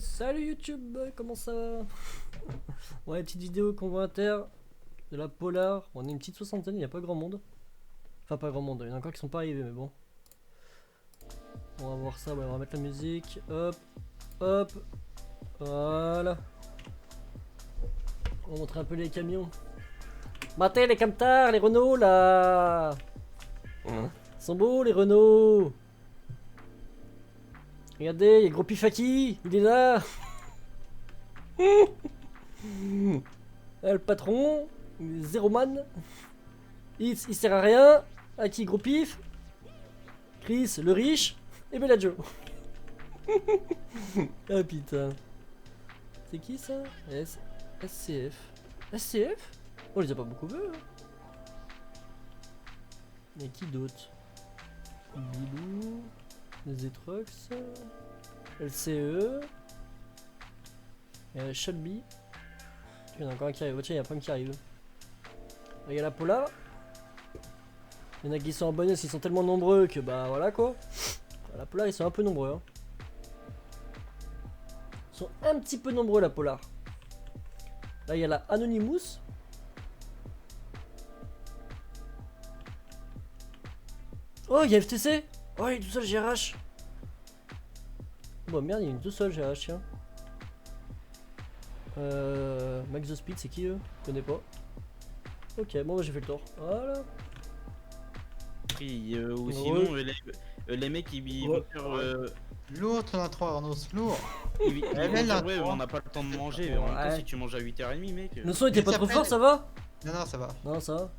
Salut YouTube, comment ça va? Ouais, petite vidéo convoi inter de la Polar. On est une petite soixantaine, il n'y a pas grand monde. Enfin, pas grand monde, il y en a encore qui sont pas arrivés, mais bon. On va voir ça, ouais, on va mettre la musique. Hop, hop, voilà. On va montrer un peu les camions. Matez les camtars, les Renault là. Ils sont beaux les Renault. Regardez, il y a Gros Pifaki, il est là. Le patron, zéro man. Il sert à rien. Aki Gros Pif. Chris le riche. Et Bellagio. Ah putain. C'est qui ça? SCF. SCF? On les a pas beaucoup vus. Hein. Mais qui d'autre? Bilou. Zetrox. LCE. Shelby. Il y en a encore un qui arrive. Tiens, il y a plein qui arrivent. Il y a la Pola. Il y en a qui sont en bonus, ils sont tellement nombreux que bah voilà quoi. La Polar, ils sont un peu nombreux. Hein. Ils sont un petit peu nombreux la Polar. Là, il y a la Anonymous. Oh, il y a FTC. Oh, il est tout seul GRH. Bon, merde, il y a une tout seul GRH, tiens. Max the Speed, c'est qui eux? Je connais pas. Ok, bon, bah, j'ai fait le tour. Voilà. Ou sinon, les mecs ils vont faire. Lourd, t'en as 3 Arnaud, lourd. Ils vont dire, ouais, on n'a pas le temps de manger. En même temps, si tu manges à 8h30, mec. Le son était pas trop fort, ça va? Non, ça va. Non, ça va.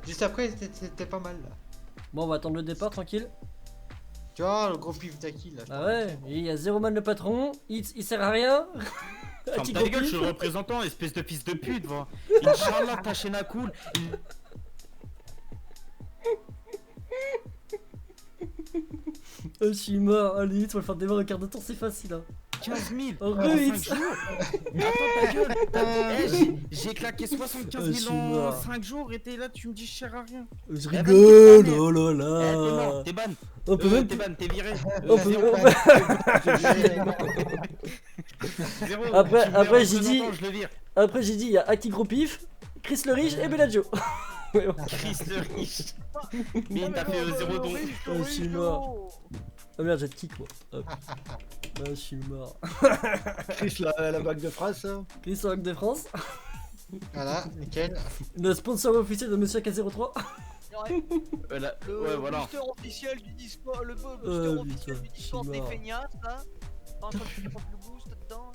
Juste après, c'était pas mal là. Bon, on va attendre le départ tranquille. Tu vois, le gros pif d'Aki là. Ah ouais, il y a zéro man le patron, il sert à rien. Ferme ta gueule, je suis le représentant, espèce de fils de pute, va. Inch'Allah, ta chaîne à cool. Oh, je suis mort, allez, tu vas le faire démarrer au quart de tour, c'est facile. Hein. 15 000 Oh, en 5 jours. Mais attends ta gueule. J'ai claqué 75 000 en 5 jours et t'es là, tu me dis cher à rien. Je rigole, oh là T'es là. mort, t'es ban. On peut même... T'es ban, t'es viré. Après j'ai dit... Après j'ai dit, il y a Aki Gros Pif, Chris le riche et Bellagio. Chris le riche. Mais il t'a fait 0 don. Oh, je suis mort. Ah merde, j'ai de kick moi. Hop. Ah, je suis mort. Chris la bague de France. Hein. Chris la bague de France. Voilà, nickel. Le sponsor officiel de Monsieur K03. Ouais. Ouais, voilà. Booster officiel du Discord, le booster officiel du Discord des feignasses, là. T'es en train de faire le boost dedans.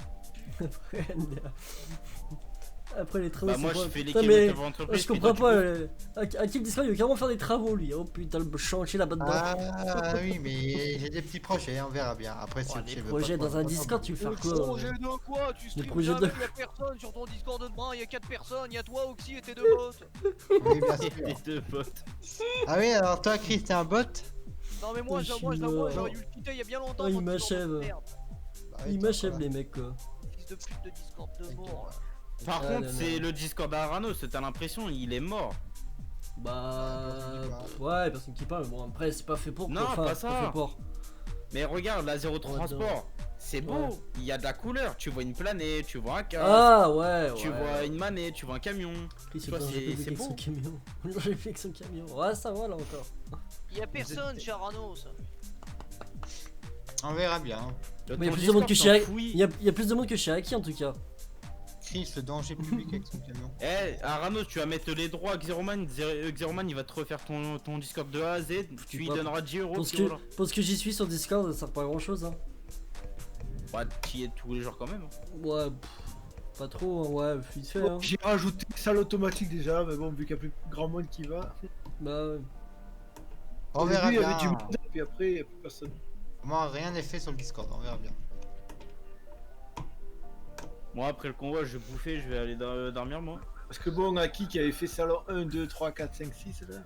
Après les travaux. Bah moi je fais l'équipe de entreprise. Je comprends pas. À qui le Discord il veut carrément faire des travaux lui. Oh putain, le chantier là-bas dedans. Ah oui, mais j'ai des petits projets, on verra bien. Après, si des projets dans un Discord, tu veux faire quoi? Projet de quoi? Tu streams projets jamais, y'a personne sur ton Discord de demain, y'a 4 personnes, y'a toi, Oxy et tes 2 bots. Oui, bien sûr. Les 2 bots. Ah oui, alors toi, Chris, t'es un bot? Non mais moi j'aurais dû le quitter y'a bien longtemps. Oh, il m'achève. Il m'achève les mecs quoi. Fils de pute de Discord de mort. Par contre, c'est le Discord d'Arano, t'as l'impression il est mort. Bah ouais, personne qui parle. Bon après c'est pas fait pour. Non, enfin, pas ça. Pas fait pour. Mais regarde, la zéro transport, c'est beau. Il y a de la couleur. Tu vois une planète, tu vois un casque. Ah ouais. Tu vois une manette, tu vois un camion. C'est beau. Son camion. J'ai fait que son camion. Ouais, ça va là encore. Y'a personne chez Aranos. On verra bien. Mais il y a plus de monde que chez il y a plus de monde que chez Aki en tout cas. Chris, le danger public avec son camion. Eh, Arano, tu vas mettre les droits à Xeroman. Xeroman, il va te refaire ton Discord de A à Z. Tu lui donneras 10 euros. Parce que j'y suis sur Discord, ça sert pas à grand chose. Hein. Ouais, tu y es tous les jours quand même. Ouais, pas trop, hein, ouais, vite fait. Hein. J'ai rajouté salle automatique déjà, mais bon, vu qu'il y a plus grand monde qui va. Bah ouais. On verra bien. Il y avait du monde, puis après, il n'y a plus personne. Moi, rien n'est fait sur le Discord, on verra bien. Moi après le convoi je vais bouffer, je vais aller dormir moi. Parce que bon, Aki qui avait fait salon 1, 2, 3, 4, 5, 6 là.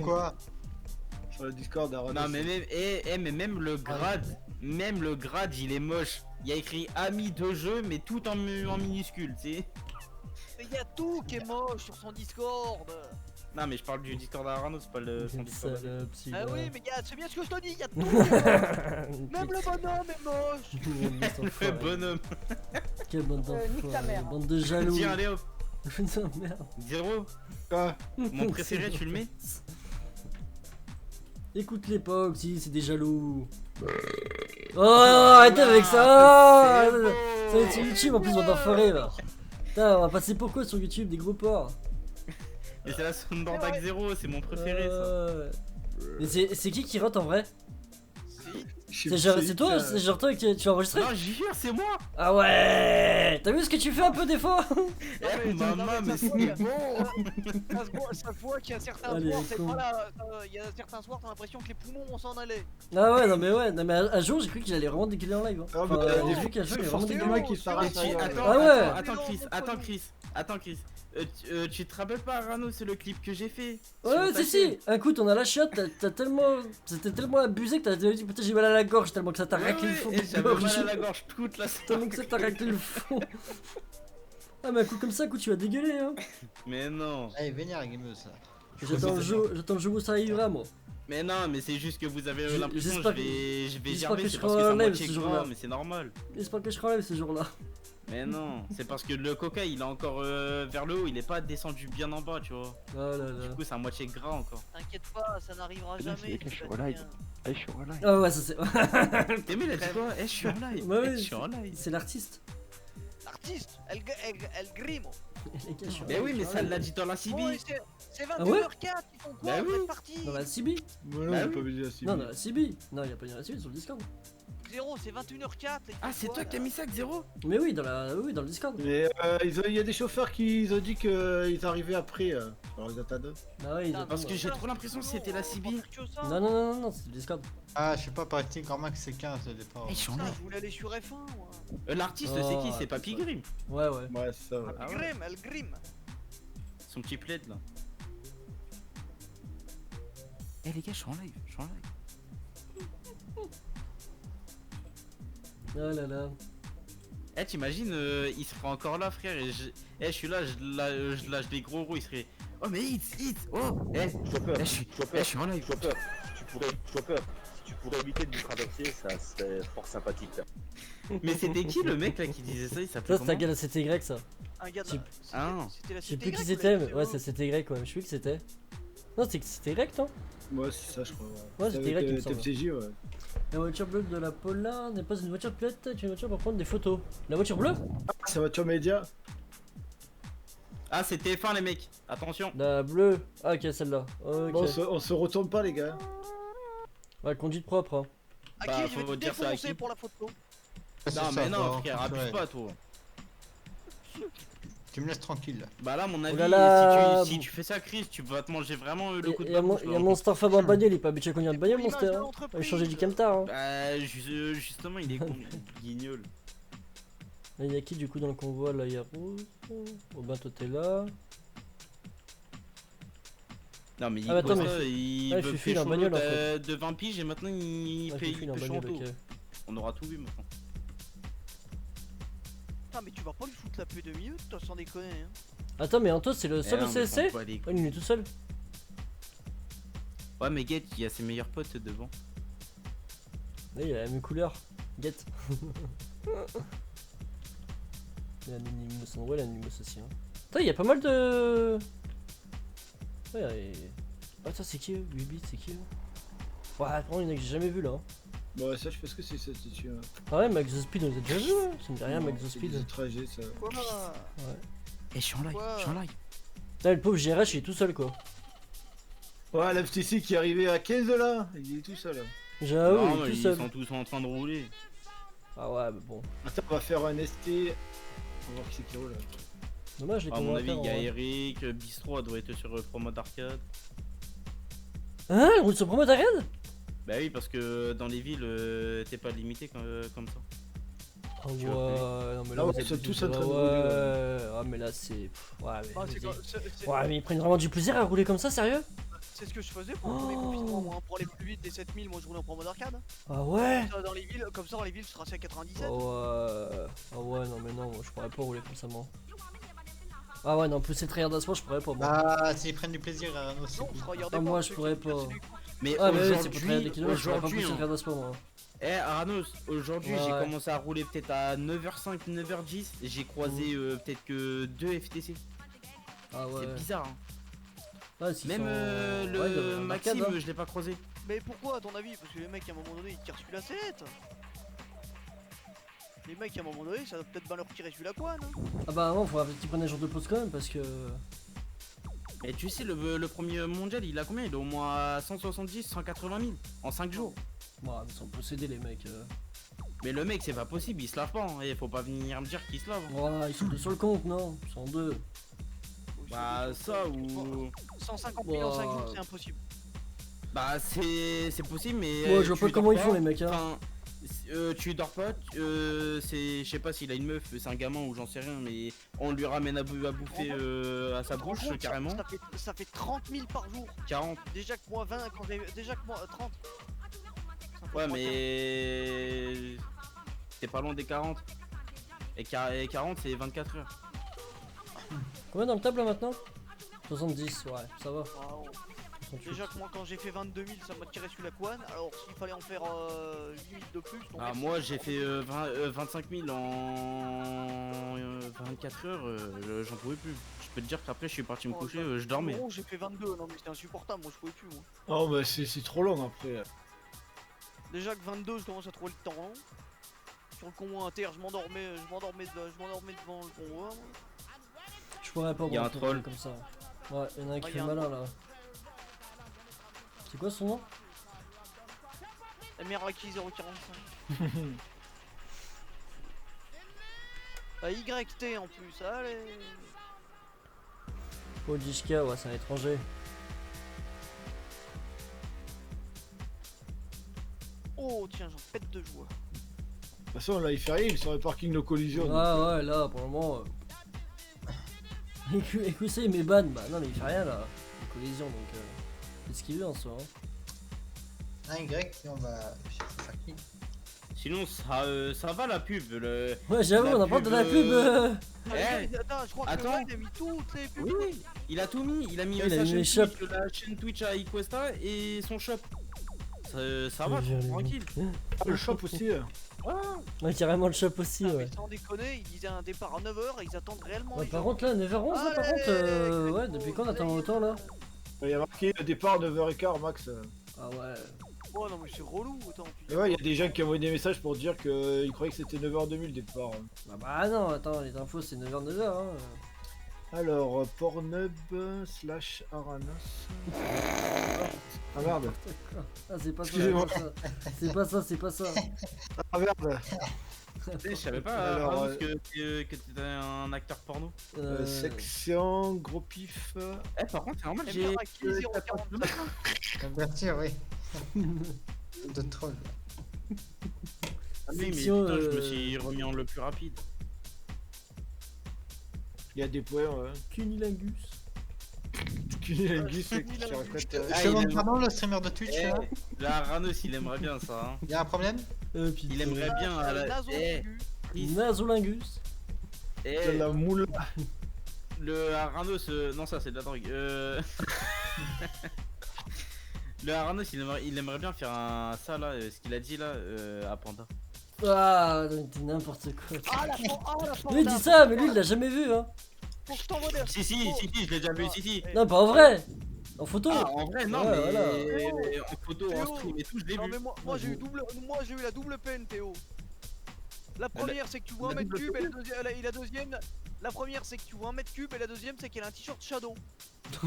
Quoi? Sur le Discord d'Arano. Non mais même le grade, il est moche. Il y a écrit ami de jeu mais tout en minuscule, tu sais. Mais y'a tout qui est moche sur son Discord. Non, mais je parle du Discord à Arano, c'est pas le son Discord. Ah oui, mais gars, c'est bien ce que je te dis, y'a tout. Même le bonhomme est moche. Bonhomme. Quelle bande nique ta d'enfoirés, mère. bande de jaloux. Tiens, allez hop. Putain, merde. 0. Quoi Mon préféré, tu le mets? Écoute l'époque, si, c'est des jaloux. Oh, arrêtez avec ça. c'est beau. Ça va être sur YouTube en plus, bande d'enfoirés là. Putain, on va passer pourquoi sur YouTube, des gros porcs. Et c'est la Soundordak 0, c'est mon préféré ça. Mais c'est qui rote en vrai? Si. C'est toi, c'est genre toi qui tu as enregistré? Non, j'y jure, c'est moi. Ah ouais. T'as vu ce que tu fais un peu des fois? Eh, maman, mais c'est bon. Ça se voit qu'il y a certains Allez, soirs, c'est con. pas là. Il y a certains soirs, t'as l'impression que les poumons vont s'en aller. Ah ouais, non mais un jour j'ai cru qu'il allait vraiment dégueuler en live. Hein. Ah, Enfin, bah, j'ai vu qu'un jour il allait vraiment forcément dégueuler. qui s'arrête. Et attends, Ah ouais. Attends Chris. Tu te rappelles pas Arano, c'est le clip que j'ai fait. Ouais, sur ta si, chaîne. si. Un coup, t'en as la chiotte, t'as tellement. C'était tellement abusé que t'as dit putain, j'ai mal à la gorge tellement que ça t'a Ouais, raclé le fond et de j'avais gorge. mal à la gorge toute la Tellement que ça t'a raclé le fond. Ah, mais un coup comme ça, un coup, tu vas dégueuler, hein. Mais non. Allez, vénère, gameuse. J'attends le jour où ça arrivera, moi. Mais non, mais c'est juste que vous avez l'impression j'espère que je vais j'espère gerber, que c'est je parce que serai c'est à en live moitié ce gras, jour-là. mais c'est normal. J'espère que je relève ce jour-là. Mais non, c'est parce que le coca il est encore vers le haut, il est pas descendu bien en bas, tu vois. Oh là là. Du coup, c'est à moitié gras encore. T'inquiète pas, ça n'arrivera jamais. je suis au live. Allez, je suis en live. Ah ouais, ça c'est. T'es mais il a dit quoi? Eh, je suis en live. Ouais, Eh, ouais, je suis en live. C'est l'artiste. L'artiste, El Grimo. Les gars, je suis en Mais live, oui, je mais suis en ça live. l'a dit dans la CB. Bon, c'est Ah ouais 21h04, ils font quoi? Bah Vous oui. êtes partis. Dans la CB? Moi non, Bah j'ai oui. pas vu la cible. Non, dans la CB. Non, y'a pas de la CB sur le Discord. Zéro, c'est 21h04. Ah, c'est toi qui as mis ça, Zéro? Mais oui, dans le Discord. Mais il y a des chauffeurs qui ont dit qu'ils arrivaient après. Alors ils attendent. Ah ouais, ils Putain, Parce attendent. que j'ai trop l'impression que c'était la CB. Non, non, non, non, c'est le Discord. Ah, je sais pas, paraît-il qu'en max c'est 15 au départ. Eh, je suis en Putain, live. je voulais aller sur F1 moi. L'artiste, Oh, c'est qui? C'est Papy putain. Grim. Ouais, ouais. Ouais, c'est ça. Ouais. Ah ouais. Grim, El Grim. Son petit plaid là. Eh les gars, je suis en live. Je suis en live. Oh là là. Eh, t'imagines, il serait encore là, frère. Et je suis là, je lâche des gros roues. Il serait. Oh, mais hit. Oh, Chopper, je suis en live. Chopper, si tu pourrais éviter de nous traverser, ça serait fort sympathique. Mais c'était qui le mec là qui disait ça? Il s'appelait Ça, c'est comment? la c'était grec, ça. Un gars de Je sais- Ah. C'était la Je sais cité plus qui grecque, c'était, vous mais avez ouais, dit, ça c'était grec, ouais. Je sais plus qui c'était. Non, c'était grec, non? Ouais, c'est ça, je crois. Ouais, c'était grec, il me avec semble. TFCJ, ouais. La voiture bleue de la Polar n'est pas une voiture pilote, c'est une voiture pour prendre des photos. La voiture bleue? Ah, c'est voiture média. Ah, c'est TF1 les mecs. Attention. La bleue. Ah, ok, celle-là. Ok. Bon, on se retourne pas, les gars. Ouais, conduite propre, hein. À Bah, qui je vais faut te dire ça à défoncer qui? pour la photo. Non, mais non, frère, abuse pas toi. Tu me laisses tranquille. Bah là, mon avis, là là, si tu fais ça, Chris, tu vas te manger vraiment le coup de Il y a babouche, là. Monster Fab en bagnole, il est pas habitué à conduire une bagnole, Pour Monster. l'image de Hein. l'entreprise. Il va changer du camtar, hein. Bah, justement, il est con, guignol. Là, il y a qui du coup dans le convoi? Là, il y a Rose. Oh, bah, toi, t'es là. Non, mais il Ah, attends, cause mais ça, il ah, veut Fufu, il est en pécho bagnole, en l'autre, fait. de 20 piges et maintenant il Ah, fait Fufu, il est en pécho bagnole, en taux. ok. On aura tout vu maintenant. Putain, mais tu vas pas lui foutre la paix 2 minutes, toi, sans déconner. Hein. Attends, mais Anto, c'est le seul Eh au non, mais CSC? on bat les Oh, il est tout seul. Ouais, mais Get, il y a ses meilleurs potes devant. Là, il a la même couleur. Get. Il y a l'Animous, ouais, l'Animous aussi. Hein. Putain, il y a pas mal de. Ouais, attends, c'est qui eux? 8 bits, c'est qui eux? Ouais, vraiment, il y en a que j'ai jamais vu là. Hein. Bon, ça, je sais ce que c'est, ça, c'est dessus. Ah ouais, Max the Speed, on les a déjà vu, ouais. Ça me dit rien, Max the Speed. C'est trajet, ça. Quoi? Eh, je suis en live, Quoi je suis en live. Là, le pauvre GRH, il est tout seul quoi. Ouais, l'FTC qui est arrivé à 15 là. Il est tout seul. J'avoue, non, il mais est tout ils seul. sont tous en train de rouler. Ah ouais, mais bon. Attends, on va faire un ST. On va voir qui c'est qui roule. Dommage, les À mon combats à avis, faire, il y a en vrai. Eric, Bistro, elle doit être sur promo d'arcade. Hein, elle roule sur promo d'arcade? Bah oui, parce que dans les villes, t'es pas limité comme ça. Ah ouais, Tu vois, non mais Ah là ouais, vous ils êtes sont tous en train de ouais, rouler, ah mais là c'est... Ouais mais... Ah, c'est vas-y. quoi- c'est- Ouais mais ils prennent vraiment du plaisir à rouler comme ça, sérieux? c'est ce que je faisais pour le premier Oh. confinement, moi. Pour aller plus vite des 7000, moi je roulais en promo d'arcade. Ah ouais? Dans les villes, comme ça, dans les villes, je traçais à 97. Ah ouais... Ah ouais, non mais non, moi, je pourrais pas rouler comme ça moi. Ah ouais, non, pousser tryhard à ce point, je pourrais pas, moi. Bah, s'ils prennent du plaisir, Arano, c'est Non, cool. regardez Ah, pas, moi, je ceux qui pourrais me cassent pas. les couilles. Mais Ah, mais oui, c'est pour tryhard aujourd'hui, des kilomètres, je pourrais pas aujourd'hui, pousser tryhard à ce point, moi. Aranos, aujourd'hui Ouais, j'ai ouais. commencé à rouler peut-être à 9h05, 9h10 et j'ai croisé peut-être que 2 FTC. Ah ouais. C'est bizarre. Hein. Ouais, s'ils Même sont- le ouais, il doit y avoir un Maxime, arcade, hein. je l'ai pas croisé. Mais pourquoi à ton avis? Parce que les mecs à un moment donné ils tirent sur la 7. Les mecs à un moment donné ça doit peut-être bien leur tirer sur la poine. Hein. Ah bah non, faudra peut-être qu'ils prennent un jour de pause quand même parce que. Mais tu sais, le premier mondial il a combien? Il est au moins à 170, 180 000 en 5 jours. Bon, ils sont possédés les mecs. Mais le mec c'est pas possible, il se lave pas. Hein. Et faut pas venir me dire qu'il se lave. Hein. Ouais, ils sont deux sur le compte, non? Ils sont deux. Bah ça ou... 150 000 en 5 Bah, jours c'est impossible. Bah c'est possible mais... Ouais, je vois tu pas comment dors ils font pas. les mecs, hein. Enfin, tu dors pas, c'est, je sais pas s'il a une meuf, c'est un gamin ou j'en sais rien, mais on lui ramène à bouffer à sa bouche Franchement, carrément. ça fait 30 000 par jour. 40. Déjà que moi 20 quand j'ai. Déjà que moi 30. Ça fait Ouais 3 mais... T'es pas loin des 40. Et 40 c'est 24 heures. Combien dans le table là maintenant? 70, ouais, ça va. Waouh. 68. Déjà que moi quand j'ai fait 22 000 ça m'a tiré sur la couenne. Alors s'il fallait en faire 8 000 de plus. donc Ah merci. moi j'ai fait 25 000 en 24 heures, j'en pouvais plus. Je peux te dire qu'après je suis parti me coucher, je dormais. Non, j'ai fait 22, non mais c'était insupportable, moi je pouvais plus moi. Oh, bah c'est trop long après. Déjà que 22 je commence à trouver le temps long. Sur le convoi inter je m'endormais devant le convoi. Moi. Je pourrais pas Y a voir un troll. comme ça. Ouais, y'en a un qui Ouais, fait y a un malin là. C'est quoi son nom? Meraki 045. YT en plus, allez. Odishka, ouais, c'est un étranger. Oh tiens, j'en pète de joie. De toute façon, là, il fait rien, il est sur le parking de collision. Ouais, donc, ouais, là, pour le moment. Écoute, il met ban. Bah non, mais il fait rien là. Une collision donc. C'est ce qu'il veut en soi. Hein. Un Y, si on va chercher sa clé. Sinon ça va la pub. Ouais, j'avoue, La on en parle de la pub, pub. Eh, Attends, je crois que attends. le gars, il a mis toutes les pubs. Oui, il a tout mis. Il a mis Il a sa mis les chaîne shops. Twitch, la chaîne Twitch à Iquesta et son shop. Ça va, J'ai tranquille. Ah, le shop aussi. Ouais, carrément le shop aussi, Ah, ouais. mais sans déconner, ils disaient un départ à 9h et ils attendent réellement. Ouais, ils par attendent. contre, là, 9h11, là, par Allez, contre, ouais, depuis quand on attend autant là? Il y a marqué le départ 9h15 max. Ah ouais. Oh non, mais c'est relou, attends. Et ouais, il y a des gens qui envoient des messages pour dire qu'ils croyaient que c'était 9h2000 le départ. Bah non, attends, les infos c'est 9h, 9h, hein. Alors, Pornhub slash Aranos. Ah merde. Ah, c'est pas ça, Excusez-moi. c'est pas ça, c'est pas ça. Ah merde. Je savais pas Alors, Ramos, que t'étais un acteur porno. Section, gros pif. Eh par contre c'est normal, C'est j'ai... Meraki 045. Bien sûr, oui. De troll. Ah oui, mais Section, putain, je me suis remis en le plus rapide. Il y a des points, ouais. Cunilingus. Cunilingus, c'est qui se répète. Je demande pardon, le streamer de Twitch Eh, là. là Ranos il aimerait bien ça. Hein. Y'a un problème? Putain. Il aimerait bien à la... Nasolingus. De la moule. Le Aranos, non ça c'est de la drogue. Le Aranos il aimerait bien faire ça là, ce qu'il a dit là à Panda. Ah, t'es n'importe quoi. Ah la Lui il dit ça, mais lui il l'a jamais vu, hein. Faut que je t'envoie des. Si, je l'ai déjà vu, si. Non, pas en vrai. En photo. Ah, en vrai, non, Ouais, mais voilà. en photo, en Théo. stream et tout, je l'ai Non vu. mais moi j'ai eu la double peine Théo. La première c'est que tu vois un la mètre double cube et la deuxième. La première c'est que tu vois un mètre cube et la deuxième c'est qu'elle a un t-shirt Shadow.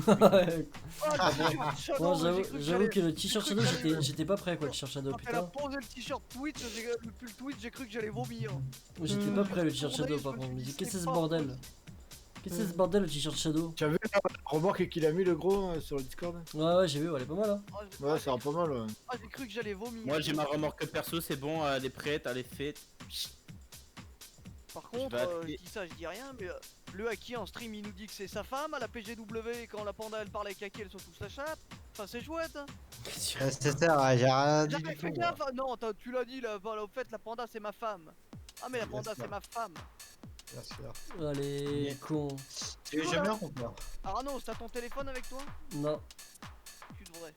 Ouais. Ah le t-shirt Shadow. Moi j'ai cru j'avoue que j'allais- le t-shirt j'ai Shadow cru que j'allais- j'étais pas prêt quoi, le t-shirt Shadow, Quand elle a putain. posé le t-shirt Twitch, le pull Twitch, j'ai cru que j'allais vomir. J'étais pas prêt le t-shirt Shadow par contre. Je me dis qu'est-ce que c'est ce bordel? Qu'est-ce que c'est ce bordel le t-shirt Shadow? Tu as vu la remarque qu'il a mis le gros sur le Discord? Ouais, j'ai vu, elle est pas mal, hein. Ouais, ça va pas mal, ouais. Ah, j'ai cru que j'allais vomir. Moi, j'ai ma remorque perso, c'est bon, elle est prête, elle est faite. Par contre, vais je appeler- dis ça, je dis rien, mais le Haki en stream il nous dit que c'est sa femme, à la PGW, quand la panda elle parle avec Haki, elles sont tous la chatte. Enfin, c'est chouette, hein. C'est ça, j'ai rien dit J'avais du fait tout. gaffe, non, tu l'as dit là, voilà, au fait, la panda c'est ma femme. Ah, mais la panda c'est ma femme. celui-là. Allez, con. Tu veux jamais ou pas? Arnaud, t'as ton téléphone avec toi? Non, Tu devrais.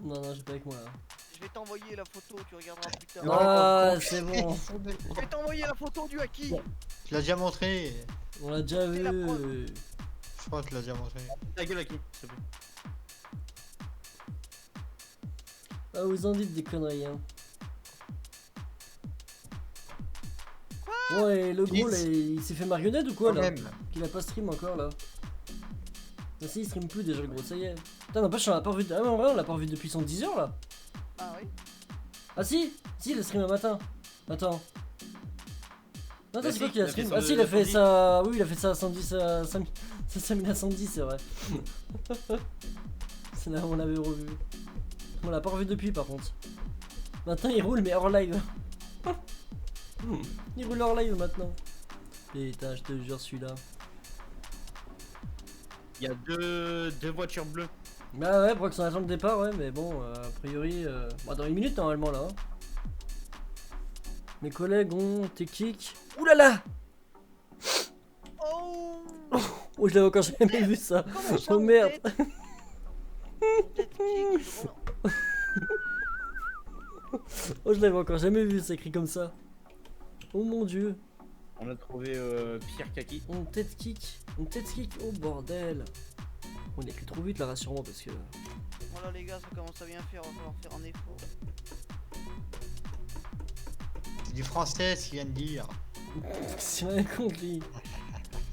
non, j'ai pas avec moi là. Je vais t'envoyer la photo, tu regarderas plus tard. Ah, c'est bon. Je vais t'envoyer la photo du haki. Tu l'as déjà montré. On l'a déjà C'est la vu. preuve. Je crois que tu l'as déjà montré. Ta gueule à qui s'il te plaît. Ah, vous en dites des conneries, hein. Ouais, le gros, là, il s'est fait marionnette ou quoi, Quand là? même. Qu'il a pas stream encore, là. Ah si, il stream plus déjà, le gros, ça y est. Putain, n'empêche, on l'a pas revu. Ah, mais en vrai, on l'a pas revu depuis son 10 heures, là. Ah oui. Ah si, il a stream un matin. Attends. Non, Bah c'est si, quoi qu'il a il a fait stream? ça Ah si, il a le fait 110. ça. Oui, il a fait ça à 110, à 5000 à 110, c'est vrai. C'est là où on l'avait revu. On l'a pas revu depuis, par contre. Maintenant, il roule, mais hors live. Il roule hors live maintenant. Putain, je te jure, celui-là. Il y a deux voitures bleues. Bah ouais, Brox, on attend le départ, ouais, mais bon, a priori, bah, dans une minute normalement là. Mes collègues ont tes kicks. Oulala! Oh. Oh, je l'avais encore jamais vu ça. Comment ça, Oh mon merde! tête Tête kick, je vois. Oh, je l'avais encore jamais vu, ça écrit comme ça. Oh mon dieu! On a trouvé Pierre Kaki. On tête kick! On tête kick! Oh bordel! On écrit trop vite là, rassure-moi parce que. Voilà les gars, ça commence à bien faire, on va falloir faire un effort. C'est du français, ce qu'il vient de dire. C'est rien contre lui.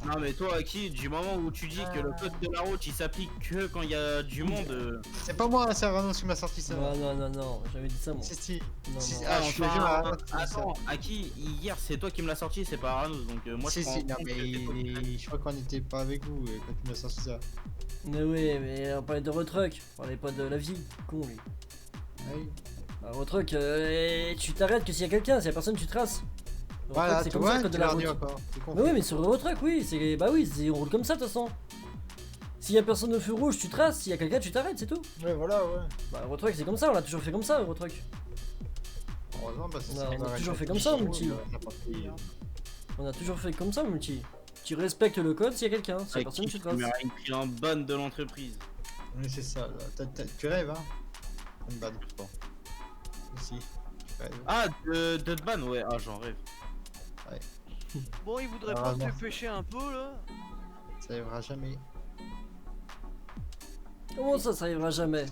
Non mais toi Aki, du moment où tu dis que le code de la route il s'applique que quand il y a du monde. C'est pas moi, c'est Arnaud qui m'a sorti ça. Non, j'avais dit ça moi. Si. Non, Si, non. ah, je te jure, Arnaud qui m'a Attends, Aki, hier c'est toi qui me l'as sorti, c'est pas Arnaud, donc moi je Si, prends si, non, en compte mais que c'est toi qui l'as- je crois qu'on n'était pas avec vous quand tu m'as sorti ça. Mais oui, mais on parlait de retruck, on parlait pas de la vie, con lui. Ah oui. Bah, retruck, tu t'arrêtes que s'il y a quelqu'un, s'il y a personne, tu traces. Le Voilà, retruck, c'est tu comme ça vois, le code tu de la l'as route. redit encore. C'est con. Mais oui, mais sur le retruck, oui, c'est bah oui, on roule comme ça de toute façon. S'il y a personne au feu rouge, tu traces, s'il y a quelqu'un, tu t'arrêtes, c'est tout. Ouais, voilà, ouais. Bah, le retruck, c'est comme ça, on l'a toujours fait comme ça, le retruck. Heureusement, parce que Non, ça on a m'aurait toujours fait fait comme ça, chier, multi. on a pas pris, hein. On a toujours fait comme ça, multi. Tu respectes le code s'il y a quelqu'un, s'il y a Aki, personne, tu tu traces. m'as pris en bonne de l'entreprise. Oui, c'est ça. Là. Tu rêves, hein? Une balle, bon. Si. Je rêve. Ah, de ban, ouais, ah j'en rêve. Bon, il voudrait Ah, pas non. se pêcher un peu là. Ça arrivera jamais. Comment ça arrivera jamais?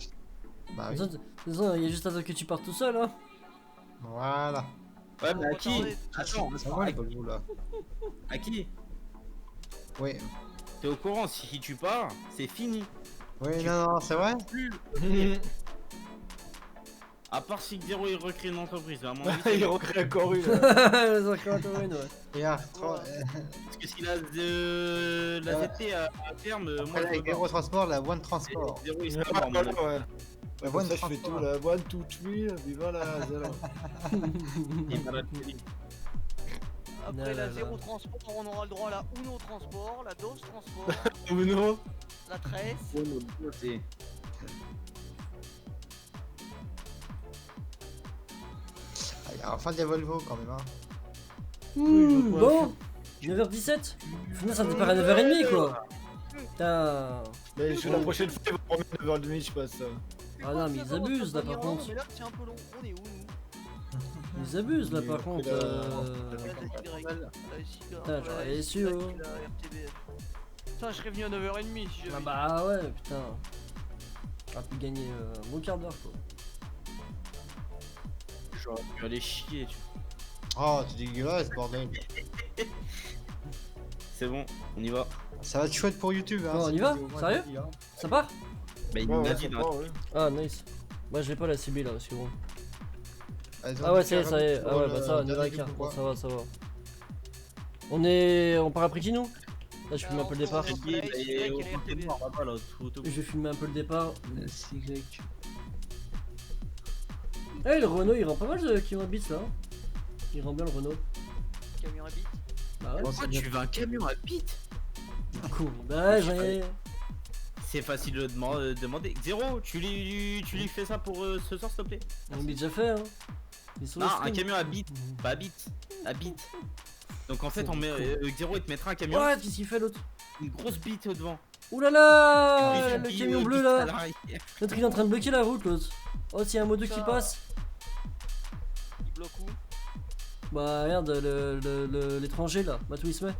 Bah oui. De toute façon, il y a juste à toi que tu partes tout seul, hein. Voilà. Ouais, On mais va Aki, tarder. attends, Ça va, les vous là. Aki, Oui. t'es au courant, si tu pars, c'est fini. Oui, non, c'est vrai? À part si Zero il recrée une entreprise, à mon avis. Il recrée encore une. C'est encore une, ouais. Regarde, Parce que si la ZT à terme, moi je avec veux pas. Hero Transport, la One Transport. Zero il se Ouais, prépare, voilà, mon ouais. La Comme One ça, je fais tout Transport. là. 1, 2, 3, viva la zéro. Il est malade, Félix. Après Là, la là, zéro là. transport, on aura le droit à la Uno transport, la Dos transport, Uno. la Tresse. Oh, mon Dieu, c'est- Ah, il y a enfin des Volvo quand même, hein. Bon, 9h17. Finalement, ça départ à 9h30 quoi. Putain. Mais sur la prochaine fois, il va prendre 9h30, je passe. Ah non, mais ils abusent là par contre. Mais là, c'est un peu long. On est où nous Ils abusent là Oui, par après, contre. là, La ZY, la SY, Putain, la j'aurais SY, su, oh. la RTBF. Putain, je serais venu à 9h30 si Ah j'avais. bah ouais, putain. On a pu gagner un bon quart d'heure quoi. J'aurais pu aller chier, tu vois. Oh, c'est dégueulasse, bordel. C'est bon, on y va. Ça va être chouette pour YouTube, hein. Bon, on cette y va? vidéo, moi, Sérieux je dis, hein. Ça part? Bah, il Ouais, m'a ouais, dit ça dans part, ouais. Ah nice. Moi je l'ai pas la CB là, c'est bon. Elles ont Ah ouais, dit ça y est, qu'il ça y est. pour Ah ouais, le bah ça va, dernier 9h15. coup, Bon, quoi. ça va. On part après qui nous? Là, je filme un peu le départ. Alors, Il la SY, est au quelle est côté RTBF? noir là-bas, là, tout autour. Je vais filmer un peu le départ. Eh, le Renault il rend pas mal de kilomètres là. Il rend bien le Renault. Camion à bite. Bah ouais. Bon, Ah, c'est tu bien. veux un camion à bite? Cool. Bah j'en ai. C'est facile de demander. Zéro, tu lui fais ça pour ce soir, s'il te plaît? On l'a déjà fait hein. Ils sont Non, au un stream. camion à bite, pas à bite, à bite. Donc en fait, on met, Xero, il te mettra un camion, What? Qu'est-ce qu'il fait l'autre? une grosse bite au devant. Ouh là là! Et Le puis, camion du bleu là! salarié. L'autre il est en train de bloquer la route l'autre. Oh, s'il y a un moto qui Ça. passe. Il bloque où? Bah merde, l'étranger là, bah où il se met.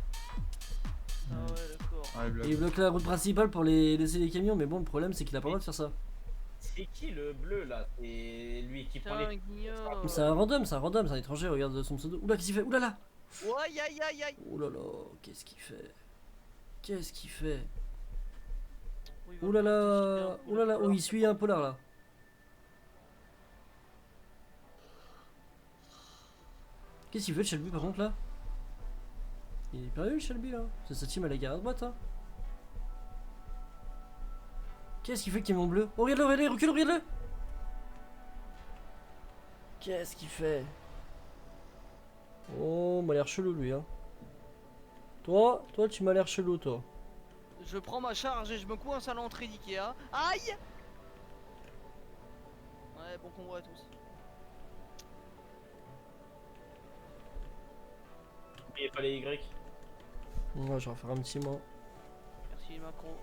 Ah ouais, d'accord. Ouais, le Et il bloque la route principale pour laisser les camions, mais bon, le problème c'est qu'il a pas le droit de faire ça. C'est qui le bleu là? C'est lui qui prend Putain, les. guignol. C'est un étranger, regarde son pseudo. Oula, qu'est-ce qu'il fait? Oula là! Oh, aïe aïe aïe aïe. Oula là, qu'est-ce qu'il fait? Qu'est-ce qu'il fait? Oh, il va Oula me là, faire oula là, oh il suit un polar là. Qu'est-ce qu'il fait le Shelby par contre là? Il est perdu le Shelby là. C'est sa team à la gare à droite hein. Qu'est-ce qu'il fait le camion bleu? Oh regarde-le, regarde-le, recule, regarde-le! Qu'est-ce qu'il fait? Oh, il m'a l'air chelou lui hein. Toi tu m'as l'air chelou toi. Je prends ma charge et je me coince à l'entrée d'Ikea. Aïe! Ouais, bon convoi à tous. Il pas les Y. Ouais, je vais refaire un petit mot. Merci Macron.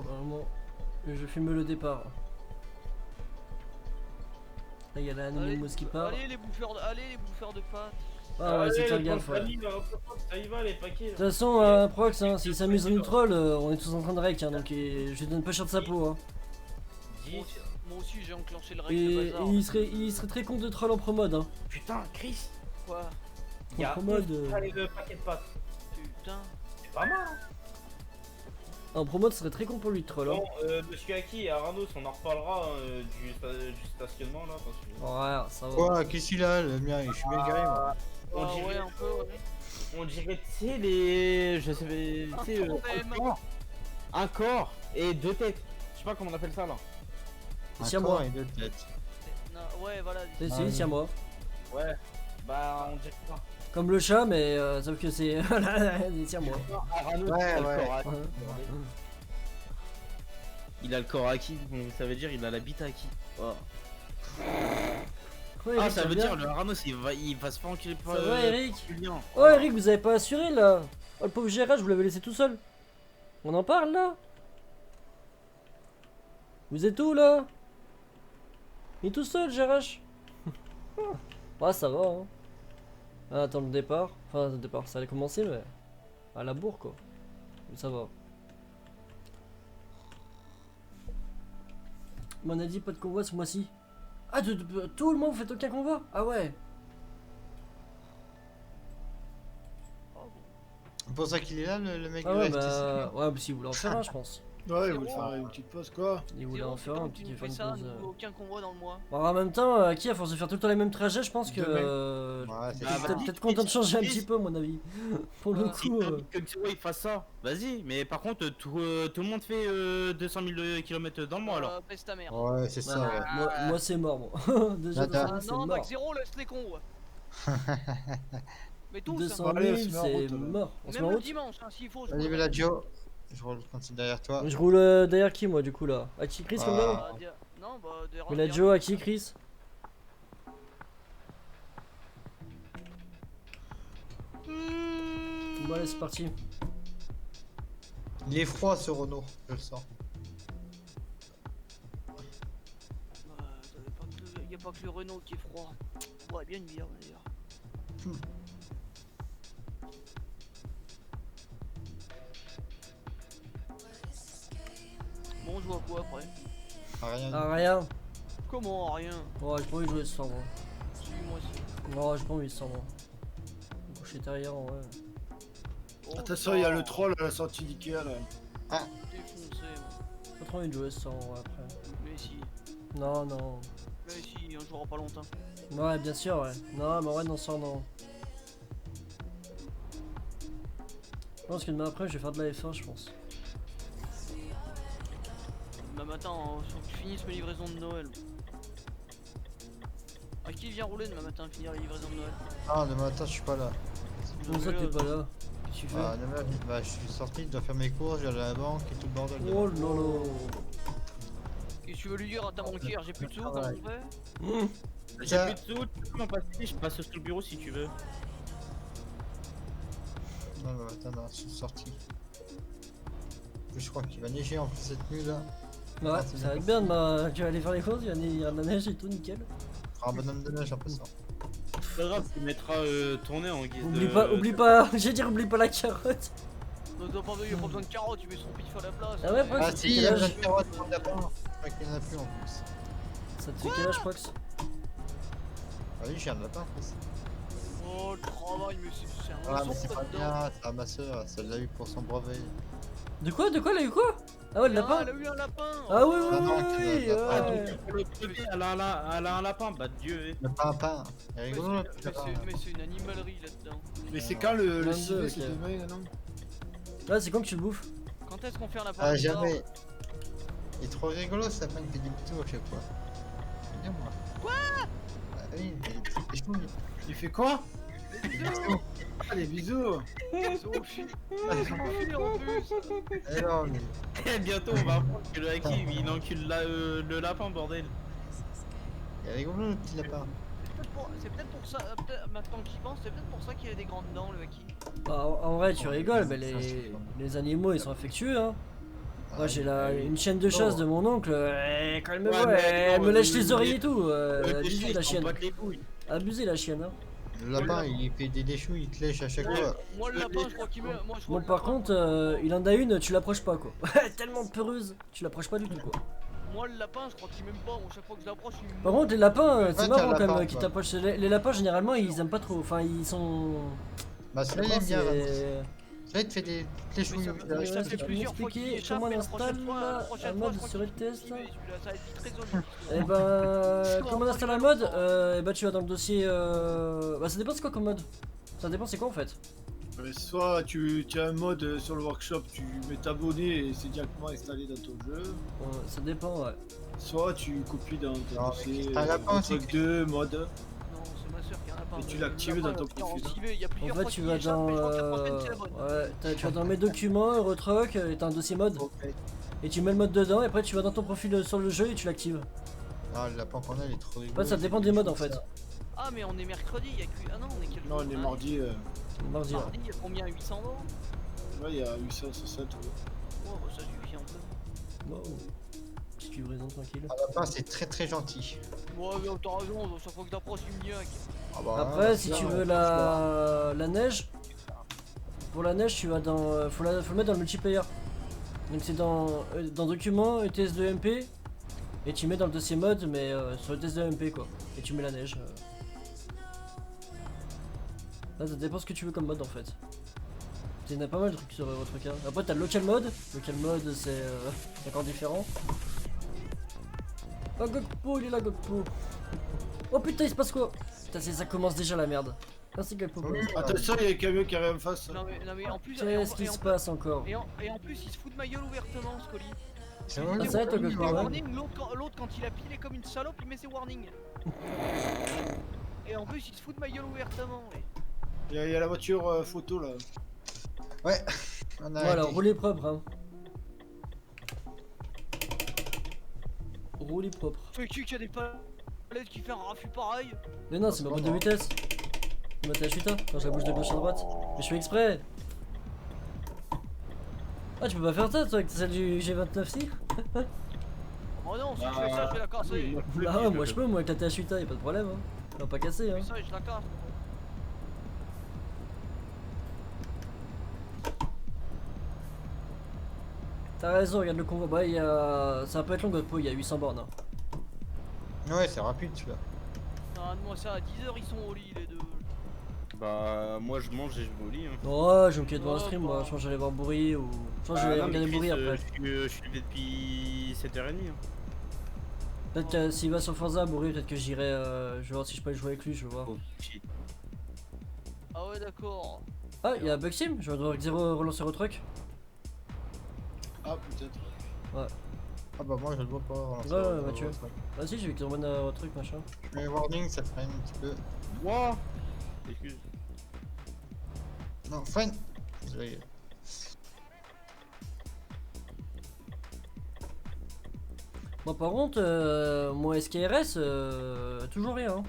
Vraiment, je filme le départ. Là, il y a la Animus qui part. Allez les bouffeurs de pâtes. Ah ouais, c'est faire gaffe. Ouais. Ça y va, les paquets. De toute façon, Prox, hein, s'il s'amuse en nous troll, on est tous en train de rec, hein, donc je lui donne pas cher de sa peau. Hein. Moi aussi j'ai enclenché le règle Et, de bazar. il serait très con de troll en promode. Hein. Putain, Chris. Quoi? Il y En a promode, le paquet de pâtes. Putain. C'est pas mal. Hein. en promode, ce serait très con pour lui de troll. Hein. Bon, monsieur Aki et Aranos, on en reparlera du stationnement là. Parce que... Ouais, ça va. Quoi? Qu'est-ce qu'il a? Le mien, je suis bien garé moi. On Ah dirait, ouais, un peu. Ouais. on dirait, tu sais, les. Je sais, tu sais, un corps et deux têtes. Je sais pas comment on appelle ça là. C'est à Un moi. corps et deux têtes. Non, ouais, voilà. C'est à moi. Ouais. Bah, on dirait pas. Comme le chat, mais sauf que c'est. C'est à moi. Aranos, Ouais, il a le ouais. corps à- Ouais. Il a le corps acquis, donc ça veut dire il a la bite acquis. Oh. Ouais, Ah, Eric, ça va veut bien. dire le Aranos il va se faire enculer par Ça va, Eric? Julien. Oh Eric, vous avez pas assuré là? Oh le pauvre GRH, vous l'avez laissé tout seul. On en parle là? Vous êtes où là? Il est tout seul GRH. Ah ça va hein. Ah, attends le départ. Enfin le départ, ça allait commencer mais à la bourre quoi. Mais ça va. On a dit pas de convoi ce mois-ci. Ah tout le monde vous faites aucun convoi? Ah ouais. C'est pour ça qu'il est là, le mec Ah de ouais la FTC. bah ouais si vous voulez en faire un je pense. Ouais, il voulait faire une petite pause quoi. Il voulait en faire un petit qui qui nous fait fait une ça, pause. nous, aucun convoi dans le mois. Bon, en même temps, qui à force de faire tout le temps les mêmes trajets, je pense que Demain. Ouais, c'est Bah, ça. bah, peut-être content de changer un petit peu, à mon avis. Pour le Si coup. Que Xero il fasse ça, vas-y, mais par contre tout le monde fait 200 000 km dans le mois alors. Baisse ta mère. Ouais, c'est ça, ouais. Moi, c'est mort, moi. Déjà, Attends. de toute façon, c'est Non, mort. Max Zero, laisse les cons. Mais tous, 200 hein. 000, Allez, on se met en c'est route, là. mort. On se met Même en le route. dimanche, hein, s'il faut. je Vas-y, roule. Bellagio. Je continue derrière toi. Je roule derrière qui, moi, du coup, là? À qui, Chris, comme d'hab? Non, bah, derrière. Mais la Joe, à qui, Chris? Bon, allez, c'est parti. Il est froid ce Renault, je le sens. Il n'y a pas que le Renault qui est froid. On boirait bien une bière d'ailleurs. Bon, je vois quoi après? Rien. Ah, rien. Comment? Rien. Ouais, j'ai pas envie de jouer ce soir, moi. Si, moi aussi. Non, j'ai pas envie de ce soir, moi. Coucher derrière, ouais. Oh, Attention, il y a le troll à la sortie d'Ikea là. Défoncé, moi. Pas trop envie de jouer ce soir, ouais, après. Mais si. Non, non. Mais si, on jouera pas longtemps. Ouais, bien sûr, ouais. Non, mais ouais, non, ça, non. Je pense que demain après, je vais faire de la F1, je pense. Demain matin, faut que je finisse mes livraisons de Noël. Ah, qui vient rouler demain matin, finir les livraisons de Noël? Ah, demain matin, je suis pas là. Comment ça, t'es pas là? Qu'est-ce que tu fais? Ah, demain, bah, je suis sorti, je dois faire mes courses, je vais aller à la banque et tout le bordel. Oh lolo. Qu'est-ce que tu veux lui dire à ta banquière? J'ai plus de sous, comment Ouais. on fait? J'ai plus de sous, tu peux m'en passer, je passe sous le bureau si tu veux. on va attendre la sortie. Je crois qu'il va neiger en plus cette nuit là. Ouais, c'est ça va bien. être bien de tu vas aller faire les courses, il y a de la neige et tout, nickel. On fera un bonhomme de neige après ça. C'est pas grave, tu mettras tourner en guise Oublie pas, j'ai dit oublie pas la carotte. Non, t'as pas, y a pas besoin de carottes, tu mets son pif à la place. Ah ouais, Prox, Ah ça te si, fait il y quel a besoin âge de carottes pour le lapin. Je crois qu'il y en a plus en plus. Ça te fait quel âge, Prox? Ah oui, j'ai un lapin en plus. Oh, le travail, mais c'est un Ah mais mensonge c'est pas là-dedans. bien, c'est à ma soeur, ça l'a eu pour son brevet. De quoi? Elle a eu quoi? Ah ouais, le Ah, lapin? elle a eu un lapin. Ah oui, Ah oui, non, oui, quel oui, lapin. Ah, ouais. donc, pour le côté, elle a un lapin, bah Dieu. Le pain. Il est Mais rigolo le petit c'est- lapin. mais c'est une animalerie là-dedans. Mais c'est quand le 22, 6 ok. c'est demain, non? Là, c'est quand que tu le bouffes? Quand est-ce qu'on fait un lapin Ah à jamais. Il est trop rigolo ce lapin, il fait des bisous à chaque fois. C'est bien moi. Quoi? Ah oui, il est chou. Il fait quoi? Des bisous. Ah, des bisous! Ils sont au fil. Ils sont au fil en plus. Eh non, mais Bientôt, on va apprendre que le Haki, il encule le lapin, bordel. il est rigolo le petit lapin. C'est peut-être pour ça, maintenant que j'y pense, c'est peut-être pour ça qu'il a des grandes dents le Haki. Bah, en vrai, tu Oh, rigoles, mais ça, c'est fun. les animaux, ils sont affectueux, hein. Moi, j'ai Ah, une chaîne de chasse Oh. de mon oncle, calme-moi, Ouais, mais elle non, me lèche les- les oreilles et tout. Le Abusé déchet, la il s'en chienne. bat les couilles. Abusé la chienne, hein. Le lapin, il fait des déchous, il te lèche à chaque fois. Moi le lapin, je crois qu'il met. Moi, je Bon, crois le par lapin, contre, il en a une, tu l'approches pas, quoi. Tellement de peureuse, tu l'approches pas du tout, quoi. Moi le lapin, je crois qu'il m'aime pas. Moi, chaque fois que je l'approche, il me Par contre, les lapins, c'est Ouais, marrant t'as un quand même lapin, qu'ils quoi. t'approchent. Les lapins, généralement, ils aiment pas trop. Enfin, ils sont. Bah celui-là il Lapin, aime bien. Ramos. c'est- Celui-là il te fait des Mais chouilles. ça Ouais, ça tu fait peux plusieurs fois qu'il m'expliquer échappe, comment on mais la prochaine installe fois, un je crois mode qu'il sur le va test? esquiver, celui-là, ça va être très joli. Eh ben, comment on installe un mode? Eh ben, tu vas dans le dossier. Bah, ça dépend c'est quoi comme mode. Ça dépend c'est quoi en fait. Soit tu as un mode sur le workshop, tu mets t'abonner et c'est directement installé dans ton jeu. Ça dépend, ouais. Soit tu copies dans ton Non, dossier mais un lapin, c'est truc de mode. Non, c'est ma soeur qui en a pas. Et tu Le l'actives lapin, dans ton il va profil. esquiver, il y a En plusieurs fait, fois tu qu'il vas échappe, dans. mais je crois que la prochaine, c'est la bonne. Ouais, tu vas dans mes documents, Eurotroc, et t'as un dossier mode. Ok. Et tu mets le mode dedans, et après tu vas dans ton profil sur le jeu et tu l'actives. Ah le lapin qu'on a il est trop En rigolo. fait, ça dépend des modes en fait. Ah, mais on est mercredi, il y a que. Ah non, on est quel Non, jour on est Ah, mardi. Mardi, là. Mardi, il y a combien 800 €? Ouais, il y a 860. Ouais. Oh, bah, ça suffit un peu. Wow. Petite livraison tranquille. Un lapin c'est très gentil. Ouais, mais t'as raison, chaque fois que t'approches, il me niaque. Ah bah, Après, si là, tu veux la neige, pour la neige, tu vas dans. Faut le mettre dans le multiplayer. Donc c'est dans documents, ETS2MP, et tu mets dans le dossier mode, mais sur ETS2MP quoi. Et tu mets la neige. Là, ça dépend ce que tu veux comme mode en fait. Il y en a pas mal de trucs sur votre cas. Après, t'as le local mode. Local mode, c'est encore différent. Oh, Gokpo, il est là, Gokpo. Oh putain, il se passe quoi? Putain, ça commence déjà la merde. Merci, Gokpo. Oui. Attention, il y a un camion qui arrive en face. Non, mais en plus. Qu'est-ce qui se passe encore? Et en plus, il se fout de ma gueule ouvertement, ce colis. C'est Ah, ça va être Il met le des Gokpo, ouais. warnings, l'autre quand il a pilé comme une salope, il met ses warnings. Et en plus, il se fout de ma gueule ouvertement. Il y a la voiture photo là. Ouais. On a Voilà, arrêté. roulez propre, hein. Roulez propre. C'est qui a des palettes qui fait un raffut pareil? Mais non, c'est ma boîte de vitesse. Tu m'as la hein, quand je la bouge de gauche à droite. Mais je fais exprès. Ah, tu peux pas faire ça, toi, avec celle du G29 si? Oh non, si je fais ça, je vais la casser. Ah, moi je peux, moi avec la TH8A, y'a pas de problème, hein. On va pas casser, hein. Je fais ça et je la casse. T'as raison, regarde le convoi. Bah, ça va pas être long, Godpo, il y a 800 bornes. Hein. Ouais, c'est rapide celui-là. Non, moi ça à 10h, ils sont au lit les deux. Bah, moi je mange et je vais au lit. Hein. Oh, je vais me quitter devant le Oh, stream, bah. moi. Je pense que j'allais voir Bourri ou. Je pense que j'allais non, mais regarder Chris, Bourri après. je suis levé depuis 7h30. Hein. Peut-être que s'il va sur Forza, Bourri, peut-être que j'irai. Je vais voir si je peux aller jouer avec lui, je vais voir. Oh, shit. Ah ouais, d'accord. Ah, il y a Buxim, je vais devoir relancer au truc. Ah, peut-être. Ah bah moi je le vois pas. relancer Ouais, au- Mathieu. au truc. Ah si, j'ai vu que t'envoies un truc machin. Je mets warning, ça freine un petit peu. Wow. Excuse. Non, freine. Désolé. Bon, par contre, mon SKRS, toujours rien. Hein.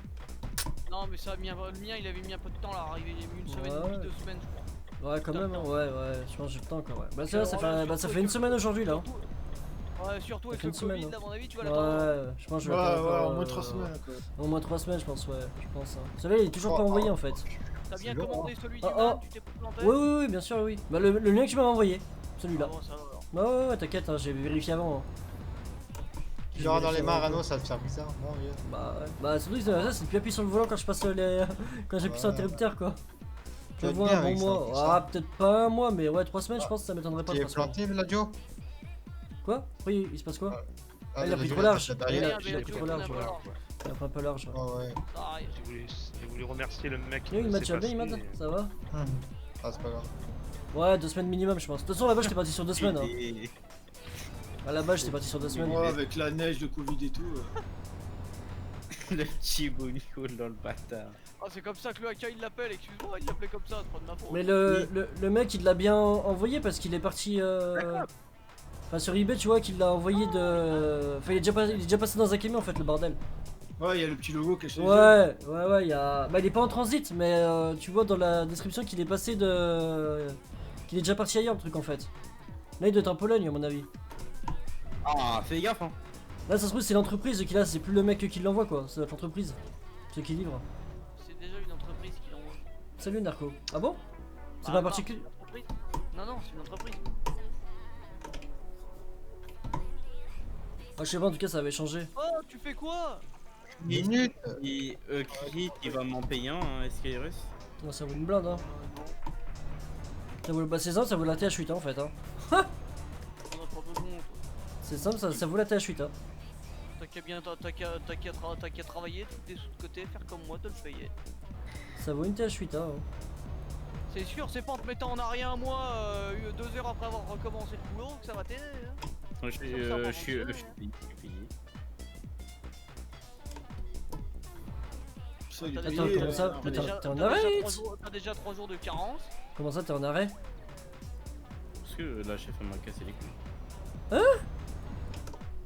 Non, mais ça a mis le mien il avait mis un peu de temps là, arrivé. Il a mis une semaine et Ouais. demie, 2 semaines, je crois. Ouais, quand même, hein, ouais, je pense que j'ai le temps encore, ouais. Bah, ça, Alors ça là, fait, bah, ça surtout fait une avec semaine aujourd'hui là. Ouais, surtout avec fait le une semaine, Covid, hein. là, à mon avis, tu vas l'attendre. Ouais, je pense que je Ouais, vais attendre ouais, encore, au moins 3 semaines quoi. Au moins 3 semaines, je pense, ouais, je pense. Hein. Celui-là, il est toujours pas Oh, envoyé oh. en fait. T'as bien C'est long, commandé celui du Oh, man, oh. tu t'es pas planté? Oui, bien sûr, oui. Bah, le lien que tu m'avais envoyé, Ah celui-là. bon, ça va alors. Bah, ouais, t'inquiète, hein, j'ai vérifié avant. Hein. Tu verras dans les mains, Rano, ça va te faire bizarre. Bon, vieux. Bah, ouais. Bah, surtout que ça, c'est depuis appuyer sur le volant quand je passe les. Quand j'appuie sur Ouais. l'interrupteur, quoi. Tu Je vas être vois bien un bon avec ça, en mois. plus, Ah, hein. peut-être pas un mois, mais ouais, 3 semaines, je pense que ça m'étonnerait pas. Tu es 3 semaines. planté, Bellagio? Quoi? Oui, il se passe quoi? Ah, il a pris Bellagio, trop large. t'as Il derrière. a pris trop large, ouais. Il a pris un peu large. Ouais. Oh, ouais. Ça arrive. J'ai voulu remercier le mec. Oui, qui Imad, s'est tu vas bien, passé, Imad? et- Ça va? Ah, c'est pas grave. Ouais, 2 semaines minimum, je pense. De toute façon, là-bas, j'étais parti sur 2 semaines. Hein. Et- À la base, j'étais parti sur 2 semaines. Ouais, avec la neige, le Covid et tout. Le petit Boniko dans le bâtard. Ah, c'est comme ça que le Haka il l'appelle, excuse-moi, il l'appelait comme ça, c'est pas de ma faute. Mais le mec, il l'a bien envoyé parce qu'il est parti. Enfin, sur eBay, tu vois qu'il l'a envoyé de. Enfin, il est déjà passé dans un camion en fait, le bordel. Ouais, il y a le petit logo caché. Ouais, il y a. Bah, il est pas en transit, mais tu vois dans la description qu'il est passé de. Qu'il est déjà parti ailleurs, le truc en fait. Là, il doit être en Pologne, à mon avis. Ah, fais gaffe, hein. Là, ça se trouve, c'est l'entreprise qui l'a, c'est plus le mec qui l'envoie quoi, c'est l'entreprise. Ceux qui livrent. C'est déjà une entreprise qui l'envoie. Salut Narco. Ah bon? C'est Ah, pas non, particulier? c'est une entreprise. Non, c'est une entreprise. Ah, je sais pas, en tout cas, ça avait changé. Oh, tu fais quoi? Minute. Et qui va m'en payer un, hein, SKRS? Ouais, ça vaut une blinde, hein. Ça vaut bah, c'est simple, ça vaut la TH8 hein, en fait. Hein. On a pas besoin, toi. C'est simple, ça vaut la TH8 hein. T'as qu'à travailler, tout des sous de côté, faire comme moi, te le payer. Ça vaut une TH8 hein. C'est sûr, c'est pas en te mettant en arrêt un mois, 2 heures après avoir recommencé le boulot, que ça va t'aider. Hein. Je suis payé. Ça, il est Attends, payé, comment ça alors, T'es T'as en déjà arrêt, 3 Hitz jours, t'as déjà 3 jours de carence. Comment ça, t'es en arrêt? Parce que la chef elle m'a cassé les couilles.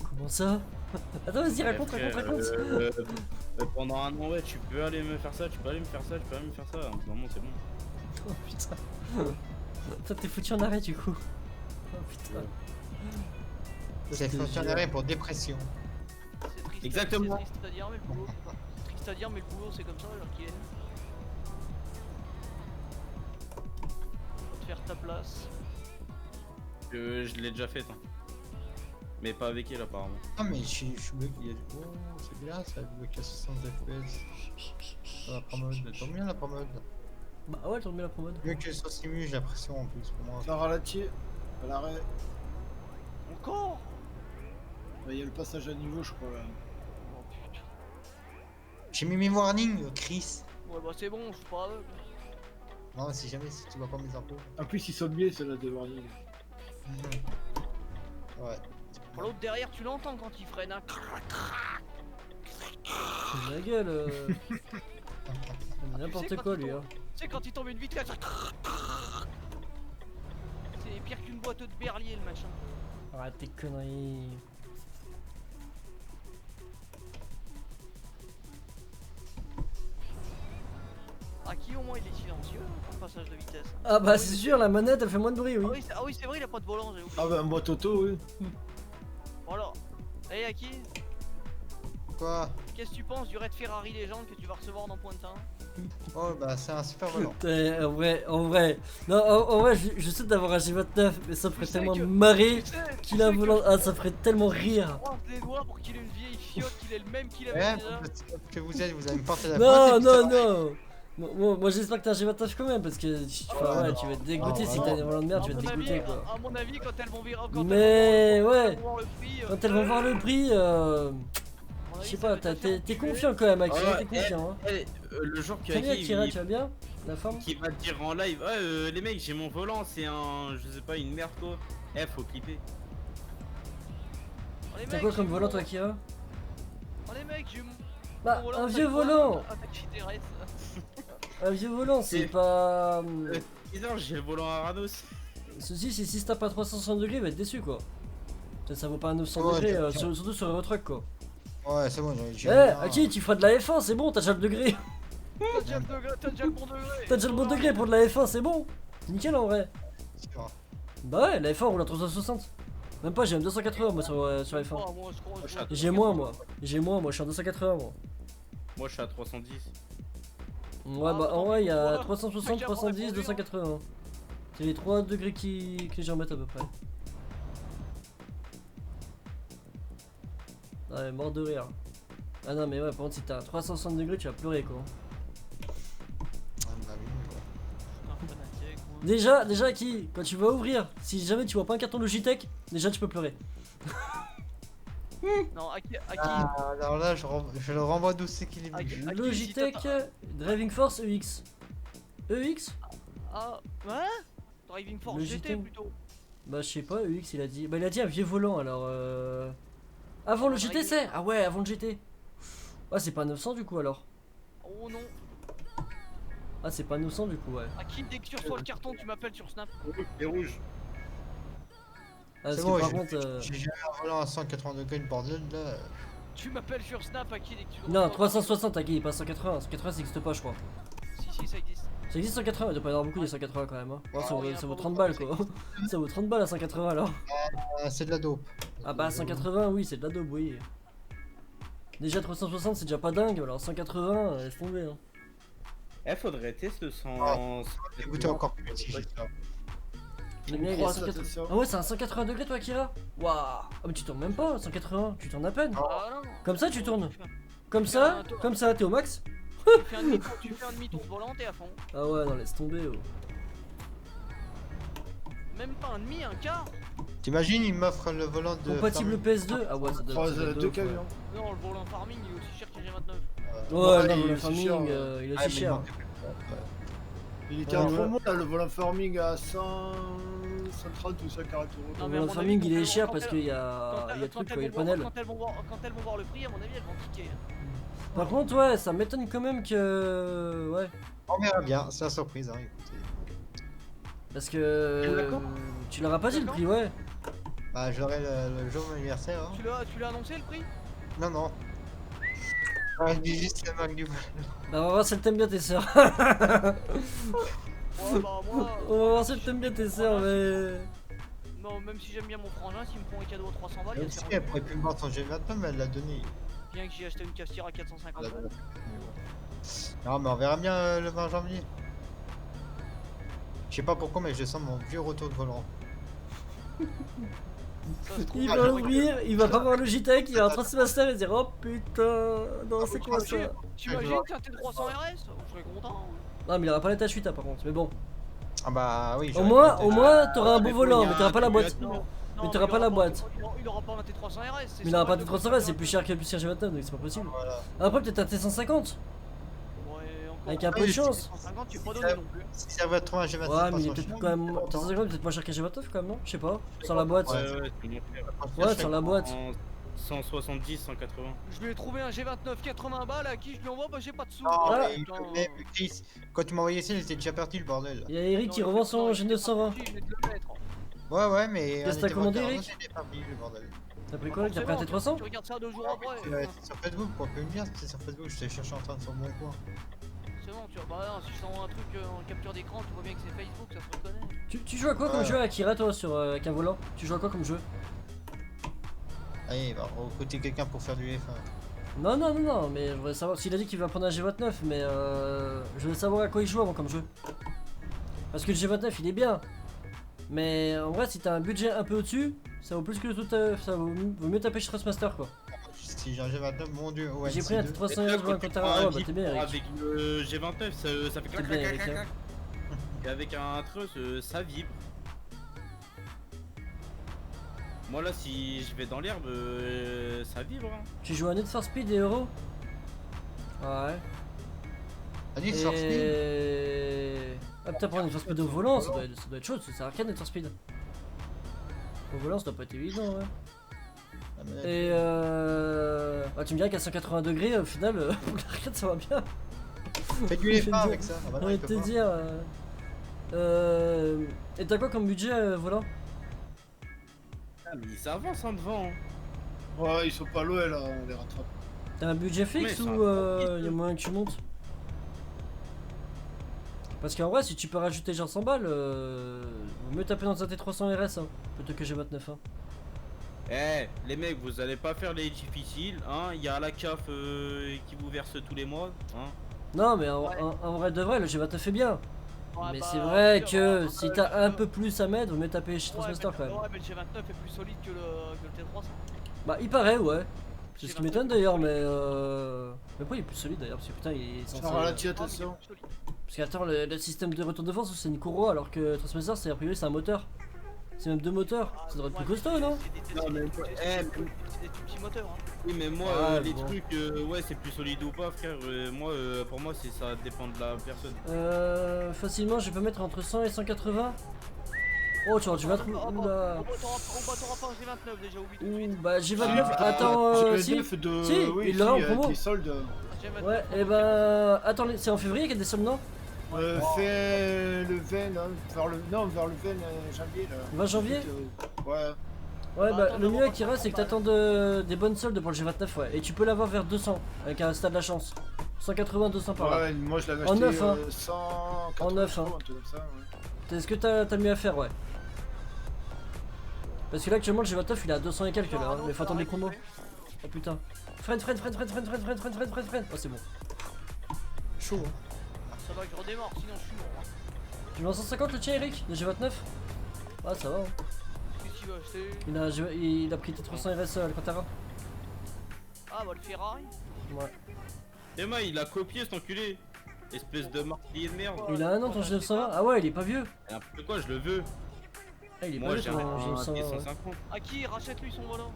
Comment ça? Attends, vas-y, raconte. Pendant un an, ouais, tu peux aller me faire ça, tu peux aller me faire ça, tu peux aller me faire ça. Normalement, c'est bon. Oh putain. Toi, t'es foutu en arrêt du coup. Oh putain. C'est fonctionnaire pour dépression. C'est triste, Exactement. C'est triste à dire, mais le boulot. C'est triste à dire, mais le boulot, c'est comme ça, alors qu'il est. Faut te faire ta place. Je l'ai déjà fait, hein. Mais pas avec elle, apparemment. Ah, mais je suis bloqué. Oh, c'est bien ça, bloqué à 60 FPS. La promode, tant mieux la promode. Bah ouais, t'en mets la promode. Mieux que sur Simu, j'ai l'impression en plus pour moi. Ça ralentit. À l'arrêt. Encore? Il y a le passage à niveau, je crois là. Oh putain. J'ai mis mes warnings, Chris. Ouais, bah c'est bon, je suis pas aveugle. Non, si jamais si tu vois pas mes infos. En plus, ils sont bien ceux-là de warning. Ouais. Pour l'autre derrière, tu l'entends quand il freine, hein. C'est la gueule. N'importe Tu sais, quoi quand il lui tombe- hein. Tu sais, quand il tombe une vitesse, ça... C'est pire qu'une boîte de berlier, le machin. Arrête tes conneries. Ah, qui au moins il est silencieux hein, pour le passage de vitesse. Ah bah c'est sûr, la manette elle fait moins de bruit, oui. Ah oui, c'est vrai, il a pas de volant, j'ai oublié. Ah bah, un boîte auto, oui. Voilà. Allez, Aki, Quoi? qu'est-ce que tu penses du Red Ferrari Légende que tu vas recevoir dans Pointin? Oh, bah c'est un super volant. Putain, en vrai. Non, en vrai, je sais d'avoir un G29, mais ça me ferait Tu sais tellement que- marrer Tu sais qu'il a un que volant. je- Ah, ça ferait tellement rire. croise les doigts pour qu'il ait une vieille fiotte, qu'il ait le même qu'il avait Ouais, déjà. peut-être que vous allez me porter la Non, pointe, non, non. Moi j'espère que t'as un G29 quand même, parce que enfin, ouais, tu vas te dégoûter non, si t'as un volant de merde, tu À vas te mon avis, dégoûter quoi. à mon avis, quand elles vont virer, Mais ouais, voir le prix, quand elles vont voir le prix, je sais pas, t'es confiant quand même, Akira, t'es confiant. Hein. Le jour qui Salut Akira, arrive, tu vas bien? La forme? qui va te dire en live, ouais, les mecs, j'ai mon volant, c'est un, je sais pas, une merde quoi. Faut clipper. T'as quoi comme volant toi, Akira? Oh les mecs, j'ai mon Bah, volant, un ça vieux te voit, volant! attaque qui t'intéresse. Un vieux volant, c'est C'est- pas. Bizarre, j'ai le volant à Ranos. Ceci, c'est si ça tape à 360 degrés, il va être déçu quoi. Ça vaut pas un 900 Ouais, degrés, t'as raison. surtout sur le truck quoi. Ouais, c'est bon, j'ai. Eh, Aki, tu feras de la F1, c'est bon, t'as déjà le degré. T'as déjà le bon degré. T'as déjà le bon degré pour de la F1, c'est bon. nickel en vrai. C'est vrai. Bah ouais, la F1 roule à 360. Même pas, j'ai même 280 moi sur F1. Oh, moi, je crois- je crois- J'ai moins moi. Je suis en 280 moi. Moi je suis à 310. Ouais, Ah, bah en vrai, il y a attends, 360, j'ai 310, répondu, 280. C'est les 3 degrés que les gens mettent à peu près. Ouais, mort de rire. Ah non, mais ouais, par contre, si t'as 360 degrés, tu vas pleurer quoi. Ah, bah oui, ouais. Ah, fanatique, moi. Déjà, qui, quand tu vas ouvrir, si jamais tu vois pas un carton Logitech, déjà tu peux pleurer. Non, à qui Ah, alors là, je le renvoie d'où c'est qu'il est Ah, venu. à qui Logitech Driving Force EX. EX Ah, ouais Driving Force Logitech. GT plutôt. Bah, je sais pas, EX il a dit. Bah, il a dit un vieux volant alors. Avant le GT, c'est. Ah ouais, avant le GT. Ah, c'est pas 900 du coup alors. Oh non. Ah, c'est pas 900 du coup, ouais. À qui dès que tu reçois le carton, tu m'appelles sur Snap. Les rouges. Ah, C'est parce bon, que par j'ai- contre. J'ai jamais un volant à 180 degrés, le bordel là. Tu m'appelles sur Snap à qui dès que tu Non, reçois- 360 à qui, pas 180. 180 ça existe pas, je crois. Si, ça existe. Ça existe 180, il doit pas y avoir beaucoup des 180 quand même. Hein. Ouais, ça, Oh, il y en a ça vaut pas 30 beaucoup, balles ça quoi. Ça vaut 30 balles à 180 alors. Ah, c'est de la dope. Ah bah 180 oui c'est de la daube oui. Déjà 360 c'est déjà pas dingue alors 180 laisse tomber hein. Eh, faudrait tester sans. J'ai goûté encore plus si j'ai ça. Le mien il est à Croise, 180. attention. Ah ouais c'est un 180 degrés toi Kira. Waouh. Ah mais tu tournes même pas 180, tu tournes à peine. Ah non. Comme ça, tu tournes. Tu Comme ça t'es au max. fais un demi-tour, tu fais un demi-tour volant, t'es à fond. Ah ouais non laisse tomber oh. Même pas un demi, un quart. T'imagines, il m'offre le volant de. Compatible PS2. Ah ouais ça doit Croise ça doit être deux dope, ouais. camions. Non, le volant farming il est aussi cher qu'un G29. Ouais, Ouais, non, il le est aussi farming, cher, il est Ah, aussi mais cher. non. Il était Ouais, en ouais. promo là, le volant farming à 130 ou 140 euros. Non, Le mais à volant mon farming avis, il est quand cher elles- parce quand qu'il y elles- a, il y a le truc quoi, il y a le vont voir- panel. quand elles vont voir le prix, à mon avis, elles vont tiquer. Par contre ouais ça m'étonne quand même que... Ouais. On verra bien, c'est la surprise, hein, écoutez. Parce que... D'accord. Tu leur as pas dit le prix ouais. Bah, j'aurai le jour de mon anniversaire. Hein. Tu l'as annoncé le prix? Non, non. Ah, je dis juste la marque du volant. Bah on va voir si elle t'aime bien tes sœurs. Ouais, bah moi. On va voir si elle t'aime bien tes sœurs mais... Non, même si j'aime bien mon frangin, s'il me prend un cadeau à 300 balles, il y a Même si zéro elle pourrait plus me vendre son G29, mais elle l'a donné. bien que j'ai acheté une cafetière à 450 Elle l'a balles. donné. Non, mais on verra bien le 20 janvier. Je sais pas pourquoi, mais je sens mon vieux retour de volant. Ça se trouve, Il ah, va j'aurais- ouvrir, il va pas voir le Logitech, il va rentrer ce master et dire oh putain, non c'est quoi ça? T'imagines que t'as tes 300 RS? Je serais content. Non mais il aura pas la tâche 8 par contre, mais bon. Ah bah oui, Au moins t'auras un beau volant, mais t'auras pas la boîte. Non, Mais t'auras pas la boîte. Il aura pas un T300 RS. Mais il aura pas de 300 c'est plus cher que le plus cher G29 donc c'est pas possible. Voilà. Après peut-être un T150 avec un peu de chance. 150, tu peux pas donner non plus. Si ça va trop un G29, Ouais mais il est pas peut-être son quand même... T150 est peut-être moins cher qu'un G29 quand même non? Je sais pas, sans la boîte. Ouais, ouais, c'est mon frère. Ouais sans la boîte. En 170, 180. Je lui ai trouvé un G29 80 balles à qui je lui envoie, bah j'ai pas de sous. Non, Ah, mais, putain. mais Chris, quand tu m'as envoyé ça, il était déjà parti le bordel. Il y a Eric Non, qui il revend fait- son non, il fait pas G920. partie, je vais te le mettre. Ouais, mais. Qu'est-ce que on t'as était commandé, voté, Eric? il était parti le bordel. T'as pris quoi? T'as pris un T300? Tu regardes ça 2 jours après. C'est sur Facebook, pour plus me dire, c'était sur Facebook, je t'ai cherché en train de sur mon coin. C'est bon, tu vois. Bah non, si je t'envoie un truc en capture d'écran, tu vois bien que c'est Facebook, ça se reconnaît. Tu joues à quoi comme Ouais. jeu Akira toi sur avec un volant? Tu joues à quoi comme jeu? Allez, va recruter quelqu'un pour faire du F1. Non, mais je voudrais savoir s'il a dit qu'il va prendre un G29, mais je voulais savoir à quoi il joue avant comme jeu. Parce que le G29 il est bien, mais en vrai si t'as un budget un peu au-dessus, ça vaut plus que tout, ça vaut mieux taper chez Trustmaster quoi. Si j'ai un G29, mon dieu, ouais. J'ai pris un T300 Et là, RS pour un quand tu compteur. prends Ah un ouais bah t'es Jeep bien Eric. avec le G29, ça fait clac T'es clac bien clac Eric. clac Hein. clac. Et avec un truss, ça vibre. Moi là, si je vais dans l'herbe, ça vibre. Hein. Tu joues à Need for Speed et Euro? Ouais. T'as dit que sur Steam. Et... Ah putain pour Need for Speed au volant, ça doit être chaud, c'est arcade Need for Speed. Au volant ça doit pas être évident ouais. Ah, mais là, Et bah, tu me dirais qu'à 180 degrés au final pour l'arcade ça va bien. fais du F1 avec ça. Ah bah J'ai non, envie il de peut te pas. dire. Et t'as quoi comme budget volant? Ah, mais ça avance en devant. Hein. Ouais, ils sont pas loin là, on les rattrape. T'as un budget fixe Mais ou ça- y a moyen que tu montes? Parce qu'en vrai, si tu peux rajouter genre 100 balles, vaut mieux taper dans un T300 RS hein, plutôt que G29. Hein. Eh, les mecs, vous allez pas faire les difficiles, hein. Il y a la CAF qui vous verse tous les mois, hein. Non, mais Ouais. en vrai de vrai, le G29 est bien. Ouais, Mais bah, c'est vrai sûr, que hein, si t'as un peu plus à mettre, vaut mieux taper chez ouais, Transmaster quand même. Ouais, mais le G29 est plus solide que le T300. Bah, il paraît, ouais. C'est ce qui G29 m'étonne est plus d'ailleurs, solide. Mais pourquoi il est plus solide d'ailleurs? Parce que putain, il est censé. Genre, là, tu Ah, mais il est attention. plus solide. Parce qu'attends, le système de retour de force, c'est une courroie, alors que Transmaster, c'est a priori, c'est un moteur. C'est même deux moteurs. Ça devrait être plus Ouais, costaud, mais non? Non, mais- c'est des tout petits moteurs. Hein. Oui, mais moi, Ouais, les bon. trucs, ouais, c'est plus solide ou pas, frère. Moi, pour moi, ça dépend de la personne. Facilement, je peux mettre entre 100 et 180. Oh, tu vas trouver. Oula. On t'aura pas un G29 déjà, oublie tout de suite. Ouh, bah, G29. Attends, si. G29 de... Si, oui, il l'a en si, promo. des soldes. G29, Ouais, on et va ben. Attends, c'est en février qu'il y a des sommes, non? Fait le 20, hein, vers le 20 janvier là. 20 janvier? Ouais. Ouais, Bah, bah, attends, le on mieux, va Akira, c'est que pas- t'attends des bonnes soldes pour le G29, ouais. Et tu peux l'avoir vers 200, avec un stade de la chance. 180, 200 par là. Ouais, moi je l'avais En acheté neuf, hein. 180 En neuf, hein. euros, un truc comme ça, ouais. Est-ce que t'as mieux à faire, ouais? Parce que là, actuellement, le G29, il est à 200 et quelques, là. Hein, mais faut attendre les promos. Oh putain. Freine. Oh, c'est bon. Chaud, hein. Ça va que je redémarre, sinon je suis mort. Hein. Tu mets en 150 le tien, Eric? Le G29? Ah, ça va, hein. Qu'est-ce qu'il va acheter? Il a pris T300 RS Alcantara. Ah bah le Ferrari. Ouais. Emma, il a copié cet enculé. Espèce de marqué de merde. Il a un an ton G920. Ah ouais, il est pas vieux. Et après quoi, je le veux. Ah, il est pas Moi, vieux j'ai ton un G920. Ouais. T150. À qui rachète-lui son volant?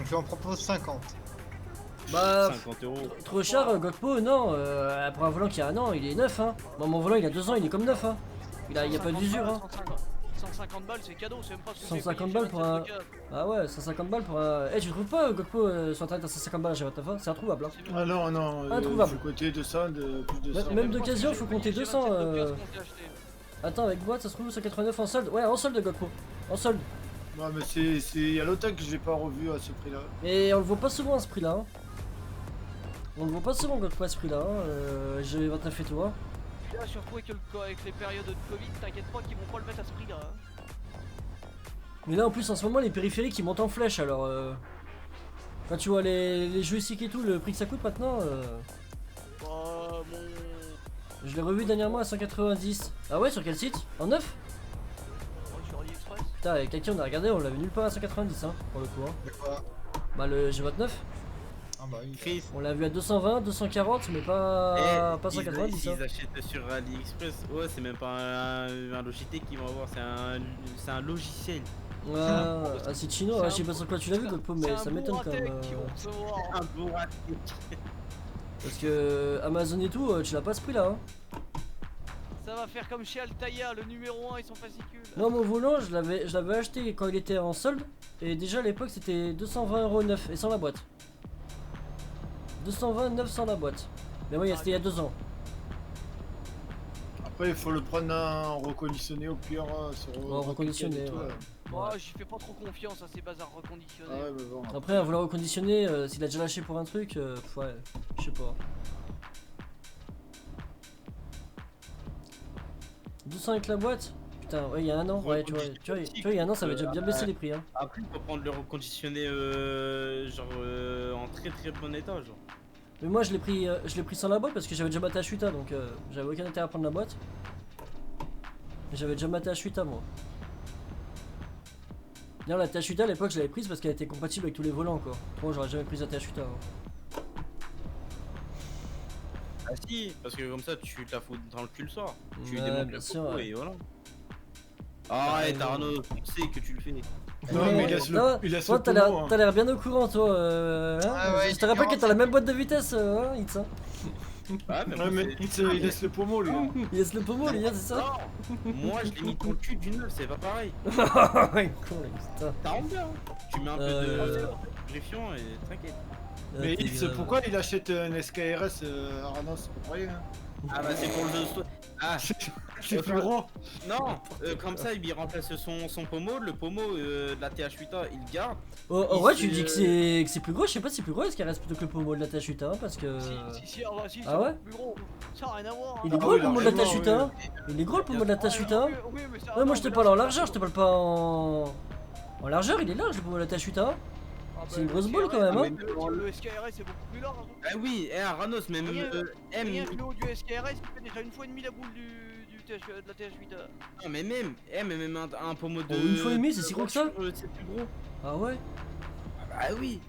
Je lui en propose 50. Bah, 50 euros. trop cher, Gokpo, non. Pour un volant qui a un an, il est neuf, hein. Moi, mon volant, il a 2 ans, il est comme neuf, hein. Il y a pas 150 d'usure, balles, hein. 150 balles, c'est cadeau, c'est même pas ce que 150 j'ai balles payé pour chez un- 27 de cave. Ah ouais, 150 balles pour un. Eh, tu trouves pas, Gokpo, sur internet à 150 balles à G29? C'est introuvable, hein. C'est Ah non, non, Introuvable. faut côté 200, plus de 200. Même pas d'occasion, ce que faut j'ai compter payé chez 200, 27 de cave qu'on s'est acheté. Attends, avec boîte, ça se trouve 189 en solde. Ouais, en solde, Gokpo. En solde. Non, mais il y a longtemps que je l'ai pas revu à ce prix-là. Et on le voit pas souvent à ce prix-là, hein. On le voit pas souvent, Gokpo, à ce prix-là, hein. G29 et toi. Là, surtout avec les périodes de Covid, t'inquiète pas qu'ils vont pas le mettre à ce prix-là. Hein. Mais là en plus en ce moment les périphériques ils montent en flèche alors quand tu vois les joysticks et tout, le prix que ça coûte maintenant, Bah, mon. je l'ai revu dernièrement à 190. Ah ouais, sur quel site? En neuf? Ouais, sur AliExpress. Putain, avec Kaki on a regardé, on l'avait nulle part à 190 hein, pour le coup. Hein. De quoi? Bah le G29, Ah bah oui. Chris. on l'a vu à 220, 240 mais pas, Eh, pas 190 s'ils hein. achètent sur AliExpress, ouais, c'est même pas un Logitech qu'ils vont avoir, c'est un logiciel. Ouais, un site chinois, ouais, je sais pas sur quoi tu l'as vu Gokpo mais ça m'étonne quand même. Qui vont recevoir. Un bourrac. Parce que Amazon et tout, tu l'as pas à ce prix là hein. Ça va faire comme chez Altaïa, le numéro 1 et son fascicule. Moi mon volant je l'avais acheté quand il était en solde et déjà à l'époque c'était 220 € neuf et sans la boîte. 229 sans la boîte. Mais ouais c'était il y a 2 ans. Après, il faut le prendre en reconditionné au pire. En reconditionné, et tout, ouais. là. Moi, j'y fais pas trop confiance à ces bazars reconditionnés. Ah ouais, mais bon. Après un volant reconditionné, s'il a déjà lâché pour un truc, ouais, je sais pas. 200 avec la boîte? Putain, ouais il y a un an, ouais tu vois, il y a un an ça avait déjà bien baissé les prix hein. Après, il faut prendre le reconditionné en très très bon état, genre. Mais moi je l'ai pris sans la boîte parce que j'avais déjà maté à Shuita donc j'avais aucun intérêt à prendre la boîte. Mais j'avais déjà maté à Shuita moi. D'ailleurs la THUTA à l'époque je l'avais prise parce qu'elle était compatible avec tous les volants quoi. Moi j'aurais jamais pris la THUTA. Hein. Ah si, parce que comme ça, tu te la fous dans le cul le soir. Tu Ouais, démontes bien le sûr, coco ouais. et voilà. Arrête Arnaud, on sait que tu le fais. Non, Ouais, mais il laisse le, non, il laisse toi, le t'as poumon, hein. l'air bien au courant toi. Hein Ah ouais, je te rappelle que t'as la même boîte de vitesse, hein, Hitz. Hein. Ah, mais Ouais, mais il laisse le pommeau, lui. hein. Il laisse le pommeau, les gars, c'est ça? moi je l'ai mis dans le cul du neuf, c'est pas pareil. Ouais, con, putain. Ça rentre bien. Hein. Tu mets un peu de griffion et t'inquiète. Mais t'es X, grave. pourquoi il achète un SKRS Arnaud, c'est pas pareil, hein. Ah bah c'est pour le jeu. Ah, C'est plus gros. non, comme ça il remplace son pommeau, le pommeau de la TH8A il garde. Oh, en vrai, tu dis que c'est plus gros, je sais pas si c'est plus gros, est-ce qu'il reste plutôt que le pommeau de la TH8A parce que. Si, si, Ah ouais plus gros. Ça a rien à voir. Il est hein. gros oui, le pommeau de la largement, TH8A. Il est gros le pommeau de la TH8A. Oui, mais ça a Ouais, rien moi à je te voir, parle en là, largeur, je te parle pas en. En largeur, il est large le pommeau de la TH8A. Ah C'est une bah, grosse le boule, quand même, hein. Le SKRS c'est beaucoup plus large. hein. Ah oui, Ranos, même Rien M. que le haut du SKRS il fait déjà une fois et demie la boule de la TH8A. Non mais même un pommeau de. Oh, une fois et demie, c'est si gros que ça? C'est plus gros. Ah ouais. Ah oui.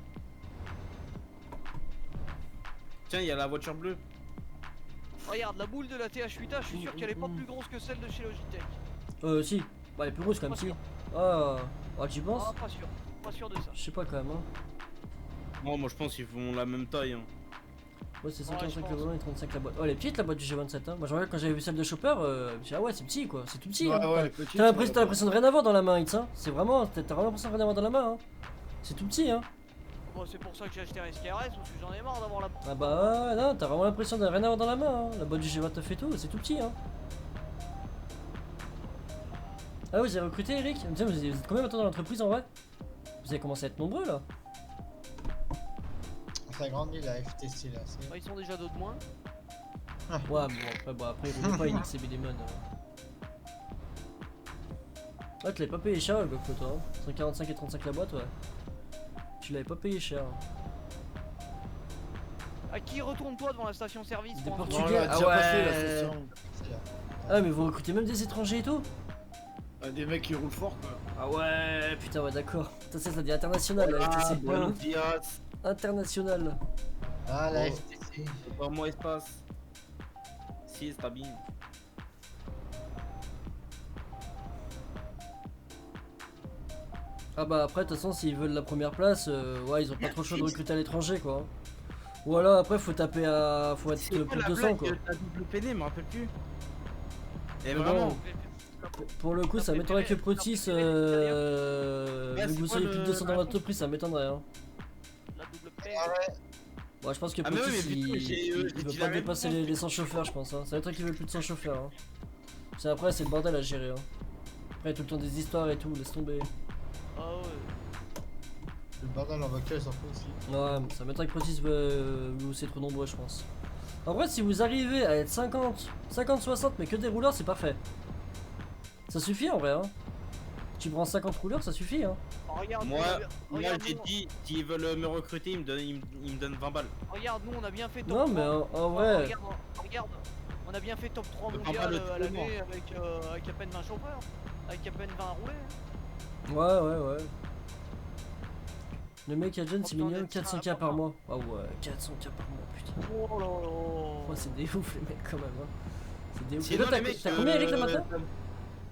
Tiens, il y a la voiture bleue. Regarde, la boule de la TH8A, je suis sûr qu'elle est pas plus grosse que celle de chez Logitech. Si. Bah, elle est plus grosse quand même, Pas si. sûr. Ah, tu penses? Ah, pas sûr de ça. Je sais pas quand même, hein. Non, moi je pense qu'ils font la même taille. Hein. Ouais, c'est Ouais, 145 je le pense. volant et 35 la boîte. Oh, elle est petite la boîte du G27, hein. Moi, je regarde quand j'avais vu celle de Chopper, je me suis dit, ah ouais, c'est petit quoi, c'est tout petit. Ouais, hein. ouais, petite, T'as l'impression de rien avoir dans la main, Hitz, hein. C'est vraiment, t'as vraiment l'impression de rien avoir dans la main, hein. C'est tout petit, hein. Bon, c'est pour ça que j'ai acheté un SKRS, parce que j'en ai marre d'avoir la. Ah bah ouais, non, t'as vraiment l'impression de rien avoir dans la main, hein. La boîte du G29 et tout, c'est tout petit, hein. Ah, vous avez recruté, Eric? Tiens, vous êtes combien maintenant dans l'entreprise en vrai? Vous avez commencé à être nombreux là? Ça grandit la FTC là. c'est- Bah, ils sont déjà deux de moins. Ouais, bon, après, il roulait pas une XCB Demon. Ouais, tu l'avais pas payé cher, le Gokfo, toi. Hein. 145 et 35 la boîte, ouais. Tu l'avais pas payé cher. À qui retourne-toi devant la station-service Des pour un Portugais. Voilà, Ah déjà ouais. passé la session. c'est là. Ah, mais vous recrutez même des étrangers et tout? Des mecs qui roulent fort quoi. Ah ouais, putain, ouais, d'accord. Ça dit international, la Ah, FTC. buenos dias. International. Ah, la Oh. FTC. Comment espace? Si, está bien. Ah bah après de toute façon s'ils veulent la première place, ouais ils ont pas trop le choix de recruter à l'étranger quoi. Ou alors après faut taper à... faut être C'est plus quoi de la 200 blague quoi. de la double PD, je me rappelle plus. Et Mais vraiment. bon, pour le coup ça m'étonnerait que Protis Ouais, vu c'est que vous quoi soyez plus de le- 200 dans l'entreprise ça m'étonnerait hein. La double paire. Ah ouais. Moi je pense que Ah, mais Protis oui, mais putain, j'ai il dit veut la pas même dépasser chose. les 100 chauffeurs je pense hein. Ça va être qu'ils veulent plus de 100 chauffeurs hein. C'est après c'est le bordel à gérer hein. Après tout le temps des histoires et tout, laisse tomber. Ah ouais. Le bordel en voiture, ils s'en foutent aussi. Ouais, ça m'étonnerait que Protis vous c'est trop nombreux je pense. En vrai si vous arrivez à être 50, 60 mais que des rouleurs c'est parfait. Ça suffit en vrai hein. Tu prends 50 rouleurs ça suffit hein. Regarde, Moi, regarde, j'ai nous, dit, s'ils veulent me recruter, ils me donnent 20 balles. regarde, nous on a bien fait top Non 3. mais en vrai... Regarde, on a bien fait top 3 On mondial parle de à tout le monde. l'année avec à peine 20 chauffeurs. Avec à peine 20 roulés. Ouais. Le mec à John c'est Pourtant, minimum on est 400k par mois. Ah ouais, 400k par mois putain. Oh là là. Ouais, c'est des ouf les mecs quand même hein. C'est des ouf. Et Sinon, toi, les mecs, t'as combien Eric le matin?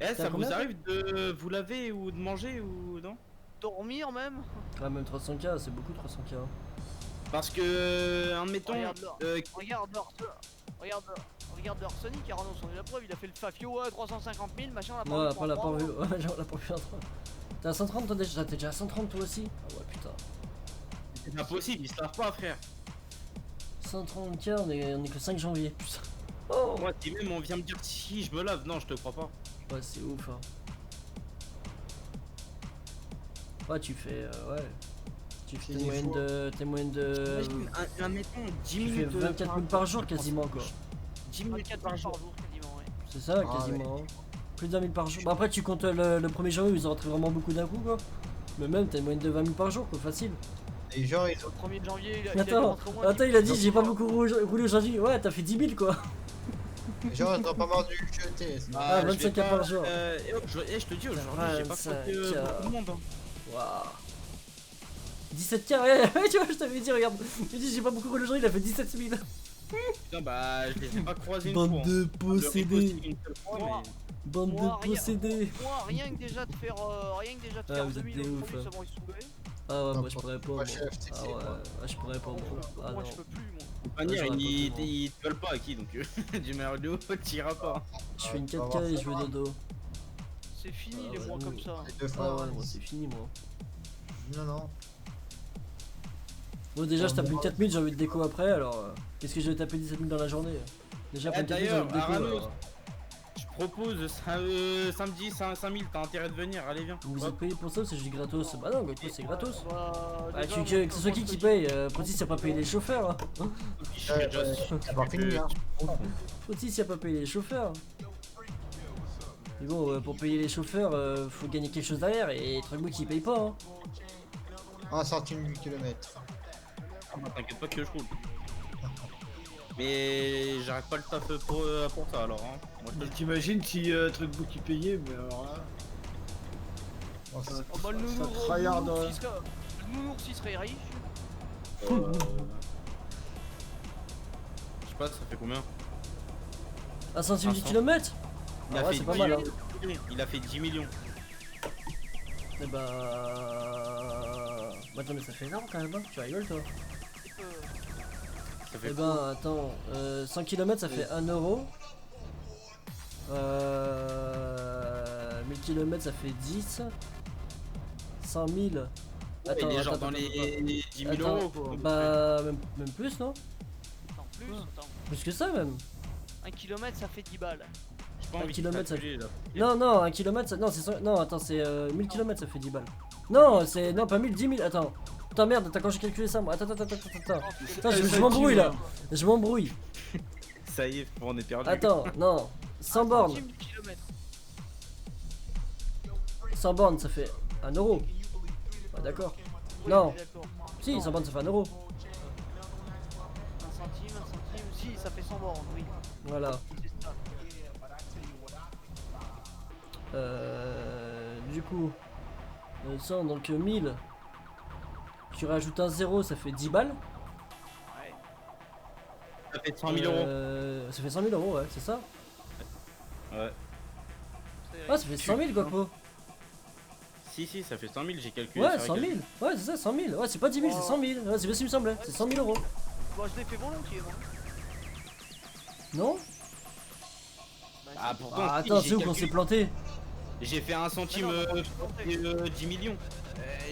Eh, ça vous combien, arrive de vous laver ou de manger ou non? Dormir même. Ah même 300k c'est beaucoup 300k hein. Parce que, admettons, Regarde là. euh, Regarde leur Sonic, Aranos, on est la preuve, il a fait le Fafio à 350 000, machin, la Ouais après l'a pas vu, ouais genre l'a pas vu en train. T'es à 130 toi déjà? T'es déjà à 130 toi aussi? Ah ouais putain. c'est pas possible, ils se lavent pas, frère. 130k on est que 5 janvier putain. Oh Moi, si même on vient me dire si je me lave, non, je te crois pas. ouais c'est ouf hein. Ouais tu fais ouais. Tu fais C'est tes moyennes faux. tes moyennes de... Imagine, admettons, 10 Tu fais minutes. 24 000 par jour quasiment quoi. 10 minutes 24 par par jour. jour quasiment, ouais. C'est ça Ah, quasiment hein. Plus de 20 000 par jour. Bon après tu comptes le 1er janvier où ils ont rentré vraiment beaucoup d'un coup quoi. Mais même t'as une moyenne de 20 000 par jour quoi, facile. Les gens, ils ont. Le 1er janvier, il a dû Attends, rentrer au moins attends 10 il a dit j'ai pas beaucoup roulé aujourd'hui. Ouais t'as fait 10 000 quoi. Les gens, ils ont pas mordu le jeté. c'est- Ah, je vais 25 pas, par jour. Je te dis, aujourd'hui, j'ai pas 25 croisé beaucoup de monde. Hein. Waouh. 17k, ouais, tu vois je t'avais dit regarde. Tu dis j'ai pas beaucoup roulé aujourd'hui, il a fait 17 000. Putain, bah, je les ai pas croisés une Bande fois. de Le Rico, possédés. c'est une seule fois, Moi, mais- Bande Moi, de possédés. Moi, rien que déjà de faire, Ah, vous êtes 2000 des au ouf, premier, hein. c'est bon, ils sont levés. Ah ouais Non, moi je pourrais pas. moi, Moi. je suis FTC, Ah ouais, moi. je pourrais pas moi. Ah Moi, non. je peux plus, moi. De toute manière, j'aurais pas ils pu, moi. ils te veulent pas à qui, donc du meilleur duo, t'iras pas. Je fais une on va voir 4k et ça, je veux hein. dodo. C'est fini Ah les ouais, mois nous. comme ça. Les deux Ah fois. ouais hein. moi c'est fini moi. Non. Bon déjà je tape une 4000 j'ai envie de déco après alors qu'est-ce que je vais taper 17 000 dans la journée? Déjà, Eh, Point Cadeau, d'ailleurs, dans le déco, Aranos, je propose samedi 5000, t'as intérêt de venir, allez viens. vous Hop. êtes payé pour ça ou c'est juste gratos? Bah non, Goku, c'est gratos. Bah, déjà, que ce soit qui paye, Protis il a pas payé les chauffeurs. Hein. Je suis déjà C'est pas fini, hein. Protis il a pas payé les chauffeurs. Mais bon, pour payer les chauffeurs, faut gagner quelque chose derrière et Truckbook il paye pas. Hein. 1 centime du kilomètre. Ah, bah, t'inquiète pas que je roule. Mais j'arrête pas le taf pour ça alors. Hein. Moi, je te le dis. T'imagines si Truckbook il payait, mais alors là. Bon, ça- Oh bah le Ça nounours, tryhard, le nounours il serait riche. Je sais pas, ça fait combien? 1 centime du 500. kilomètre. Il Ah a ouais, fait c'est pas 10 mal. Hein. millions. Il a fait 10 millions. Et bah. Bah, attends, mais ça fait énorme quand même. Hein. Tu rigoles toi. Ça fait Eh ben, attends, 100 km ça fait 1 euro. 1000 km ça fait 10. 100 000. Ouais, il est genre dans les 10 000 euros quoi. Bah, même plus, non? En plus, attends. Plus que ça, même. 1 km ça fait 10 balles. J'ai pas 1 envie de kilomètre, ça calculer, là. Non, non, 1 km ça. Non, non, attends, c'est 1000 km ça fait 10 balles. Non, c'est. Non, pas 1000, 10 000. Attends. Putain, merde, attends, quand j'ai calculé ça, moi. Attends. Attends, je m'embrouille là. Je m'embrouille. Ça y est, on est perdu. Attends, non. 100 bornes. Centime du kilomètre. 100 bornes ça fait 1 euro. Ah, d'accord. Oui, Non. on est d'accord. Si, 100 bornes ça fait 1 euro. 1 centime. Si, ça fait 100 bornes, oui. Voilà. C'est ça. Du coup, 100 donc 1000. Tu rajoutes un 0, ça fait 10 balles. Ouais. Ça fait 100 000 euros. Ça fait 100 000 euros, ouais, c'est ça. Ouais. Ah, ça fait 100 000 quoi, po. Si, ça fait 100 000, j'ai calculé. Ouais, sur 100 la 000. Ouais, c'est ça, 100 000. Ouais, c'est pas 10 000, c'est 100 000. Ouais, c'est bien ce qui me semblait. C'est 100 000 euros. Bon, je l'ai fait volontiers, moi. Non? Bah, Ah, si. pourtant, Ah, si, attends, j'ai c'est où qu'on calculé. s'est planté? J'ai fait 1 centime Mais non, je suis planté. 10 millions.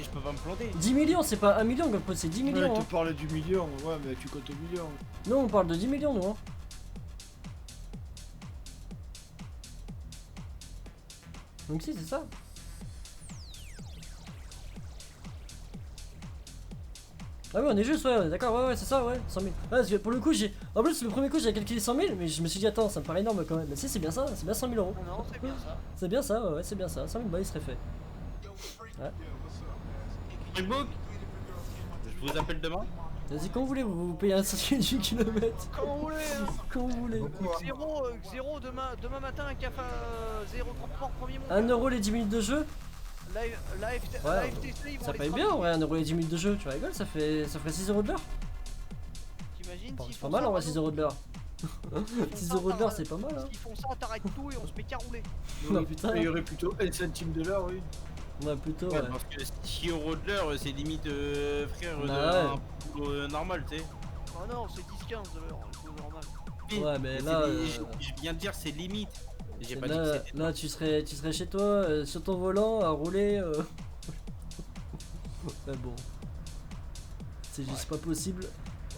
Je peux pas me planter. 10 millions, c'est pas 1 million, Goku, c'est 10 Ouais, millions. tu Hein. parles du million, ouais, mais tu comptes au million. Non, on parle de 10 millions, nous. Hein. Donc, si, c'est ça. Ah oui, on est juste, ouais, d'accord, ouais, c'est ça, ouais, 100 000. Ouais, parce que pour le coup, j'ai. En plus, le premier coup, j'ai calculé 100 000, mais je me suis dit, attends, ça me paraît énorme quand même. Mais si, c'est bien ça, c'est bien 100 000 euros. Non, c'est bien ça. C'est bien ça, ouais, c'est bien ça. 100 000 balles, il serait fait. Facebook, je vous appelle demain. Vas-y, quand vous voulez, vous payez un centime du kilomètre. Quand vous voulez, hein. Quand vous voulez. Beaucoup, hein. Xéro, demain matin, un café 0,33 premier mois. 1 euro les 10 minutes de jeu. La Ouais, FTC, ils vont ça les paye travailler. bien, en vrai, 1 euro les 10 minutes de jeu. Tu rigoles, ça ferait 6 euros de l'heure. T'imagines s'ils C'est font pas mal ça, en vrai, par 6 euros de l'heure. exemple, 6 euros de l'heure, c'est pas mal, hein. S'ils font ça, t'arrêtes tout et on se fait carouler. Non, putain. Il y aurait plutôt 1 centime de l'heure, oui. Ouais, plutôt, Ouais, ouais. parce que 6 euros de l'heure, c'est limite, frère, Bah un boulot normal, tu sais. Ah non, c'est 10-15 de l'heure, c'est normal. Ouais, mais C'est là, je viens de dire, c'est limite. J'ai pas dit que là, c'était. là, tu serais chez toi, sur ton volant, à rouler. Ouais, bon. C'est juste pas possible.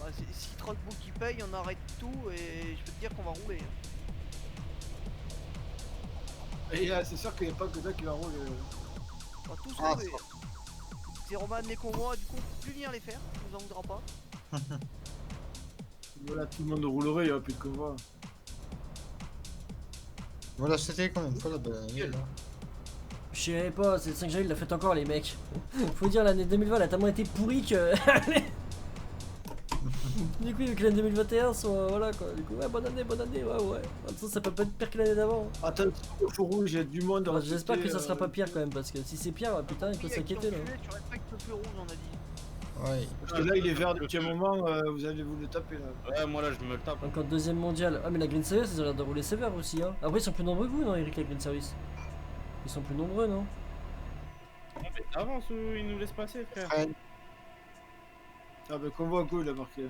Ouais, si Truckbook qui paye, on arrête tout et je peux te dire qu'on va rouler. Et c'est sûr qu'il n'y a pas que ça qui va rouler. On va tous Ah, rouler. C'est Roman les convois, du coup on peut plus venir les faire, ça nous en voudra pas. Voilà, tout le monde roulerait, il n'y aura plus de convoi. Voilà, c'était combien de fois la bonne année là? Je sais pas, c'est le 5 janvier, il l'a fait encore, les mecs. Faut dire, l'année 2020, elle a tellement été pourrie que. Du coup, vu que l'année 2021 soit. Voilà quoi. Du coup, ouais, bonne année, ouais. De toute façon, ça peut pas être pire que l'année d'avant. Attends, au feu rouge, il y a du monde. Enfin, j'espère que ça sera pas pire quand même, parce que si c'est pire, putain, il faut s'inquiéter là. Tu respectes le feu rouge, on a dit. Ouais. Parce que là, il est vert depuis un moment, vous allez vous le taper là. Ouais, moi là, je me le tape. Encore deuxième mondial. Ah, mais la Green Service, ils ont l'air de rouler sévère aussi, hein. Après, ils sont plus nombreux que vous, non, Eric, la Green Service? Ils sont plus nombreux, non? Avance ou il nous laisse passer, frère. Ouais. Ah bah convoi go, il a marqué.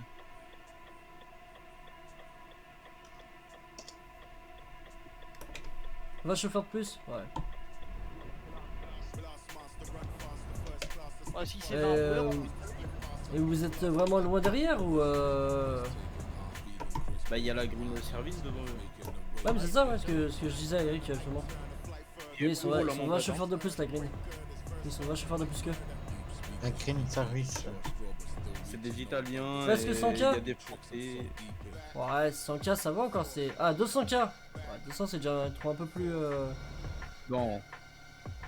Va chauffeur de plus? Ouais. Ah, si c'est 20 Et vous êtes vraiment loin derrière ou Bah il y a la green service devant eux. Ouais, mais c'est ça, ouais, ce que je disais à Eric justement. Oui, ils sont 20 chauffeurs de plus la green. Ils sont 20 chauffeurs de plus qu'eux. Un green service. C'est des Italiens. Presque et 100K. Il y a des Français. Ouais, 100K ça va encore, c'est. Ah, 200K. Ouais, 200 c'est déjà un peu plus. Bon.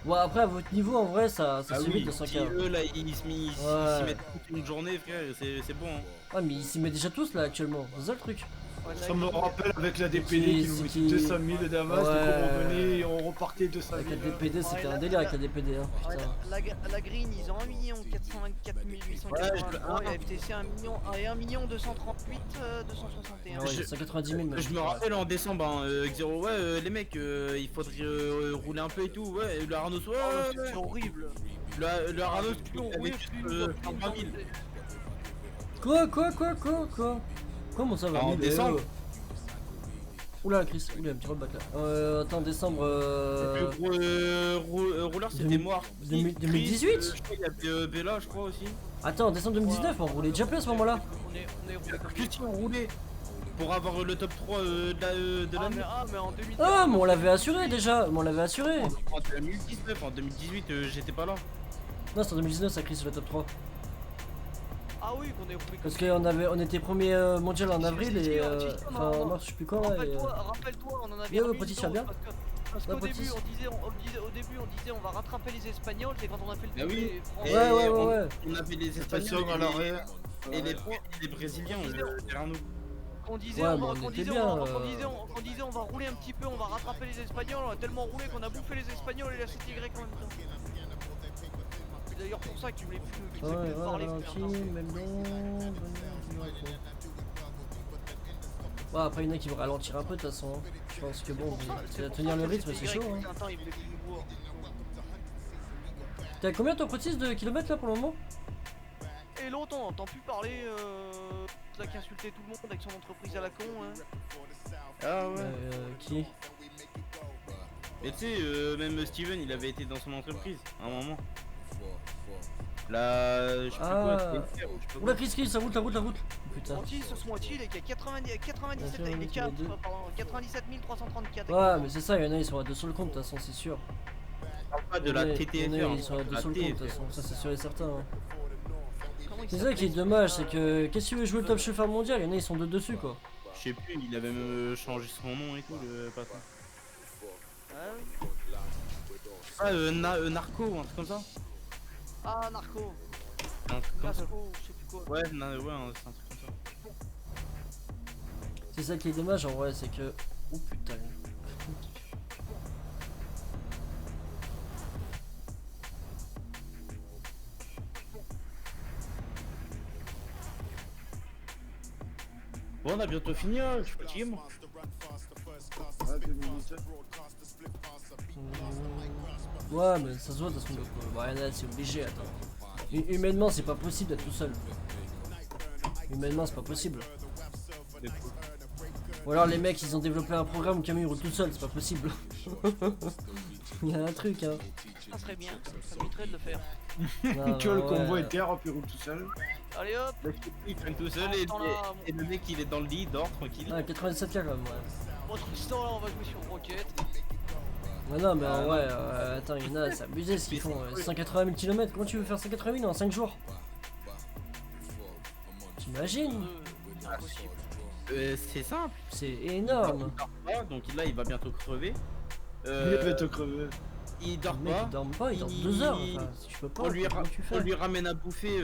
Ouais, après à votre niveau en vrai ça Ah suffit oui, 200K. si eux là ils s'y Ouais. mettent toute une journée frère, c'est bon. Hein. Ouais, mais ils s'y mettent déjà tous là actuellement, c'est ça le truc. Ouais, Ça me rappelle avec la DPD qui- qui nous c'est mettait qui- 200 000 d'avance, Ouais. donc on revenait et on repartait 200 Avec 000. la DPD c'était un délire avec la DPD, hein, Ouais, putain. la green, ils ont 1 424 883 et FTC 1 238 261. Ouais, 190 000 même. Je me rappelle en décembre, hein, Xero, ouais les mecs, il faudrait rouler un peu et tout, ouais, le Arnaud, ouais, Oh, ouais, c'est horrible. le Arnaud, Plus on avec roulait, plus on 20 000. Quoi Comment ça va En 1000, décembre. Oula Chris, oula un petit rollback là. Attends, décembre. Le plus gros rouleur c'était moi. 2018 Je crois qu'il y avait Bella, je crois aussi. Attends, décembre 2019, on roulait déjà plus à ce moment-là. On est roulé comme Que si on roulait pour avoir le top 3 de l'année. mais en 2019. Ah, mais on l'avait assuré déjà, mais on l'avait assuré. En 2019, en 2018, j'étais pas là. Non, c'est en 2019 ça Chris sur le top 3. Ah oui, qu'on est roulé comme Parce on était premier mondial en avril et. Enfin, en mars, je sais plus quand là. et, Rappelle-toi, on en avait Yo, remis Potis, une ça va bien dose parce Ouais, qu'au début, Potis. au début, on disait on va rattraper les Espagnols, c'est quand on a fait le Bah tour oui. des Français. Et Ouais. On avait les Station Espagnols à l'arrière. et les Brésiliens derrière nous. On disait, Ouais, on, mais va, on qu'on était disait, bien, on disait on va rouler un petit peu, on va rattraper les Espagnols, on a tellement roulé qu'on a bouffé les Espagnols et la CTY en même temps. C'est d'ailleurs pour ça que tu voulais plus, Ouais, parler. ralenti, même non. Ouais, après, il y en a qui vont ralentir un peu de toute façon. Je pense que bon, tenir le rythme, c'est chaud. Hein. T'as combien ton Protis de kilomètres là pour le moment? Et l'autre, on n'entend plus parler. Ça qui insultait tout le monde avec son entreprise à la con. Hein. Ah ouais. Qui? Et tu sais, même Steven, il avait été dans son entreprise à un moment. Là, je sais plus quoi, c'était une terre ou je sais pas quoi. Oula, Chris, ça roule. Putain. Moitié, ce sont moitié, les gars, 97, Ouais, les tu 4, m'as dit. pardon, 97 334. Ouais, mais c'est ça, il y en a, ils sont à 2 sur le compte, de toute façon, c'est sûr. Je parle pas de la Il y en a, TTFR. ils sont à 2 la sur le compte, de toute TFR. façon, ça c'est sûr et certain. Hein. Comment il C'est ça qui est s'appelle, dommage, c'est que qu'est-ce que tu veux jouer le top chauffeur mondial, il y en a, ils sont de dessus quoi. Je sais plus, il avait même changé son nom et tout, le patron. Ah oui. Ah, Narco ou un truc comme ça. Ah, Narco. Un truc comme ça. Casco, je sais plus quoi. Ouais, c'est un truc comme ça. C'est ça qui est dommage en vrai, c'est que. Oh putain. Bon, on a bientôt fini, hein, je suis fatigué moi. Ouais, mais ça se voit de toute façon. Ouais, là, c'est obligé, attends. Humainement, c'est pas possible d'être tout seul. Humainement, c'est pas possible. Ou alors les mecs, ils ont développé un programme où Camille roule tout seul, c'est pas possible. Il y a un truc, hein. Ça serait bien, ça mériterait de le faire. Non, Tu vois, le ouais. convoi est terre, puis il roule tout seul. Allez hop. Il traîne tout seul et le mec il est dans le lit, il dort tranquille. Ah, 87K quand même, ouais. Bon, Tristan, là, on va jouer sur Rocket. Ouais, non, mais ouais, attends, il y en a, c'est abusé ce qu'ils font. 180 000 km, comment tu veux faire 180 000 en 5 jours? T'imagines? C'est impossible. C'est simple. C'est énorme. Il dort pas, donc là il va bientôt crever. Il va te crever. Il dort Le mec, pas. il dort pas, il dort 2 heures. Enfin, si je peux pas, On lui, comment tu fais? on lui ramène à bouffer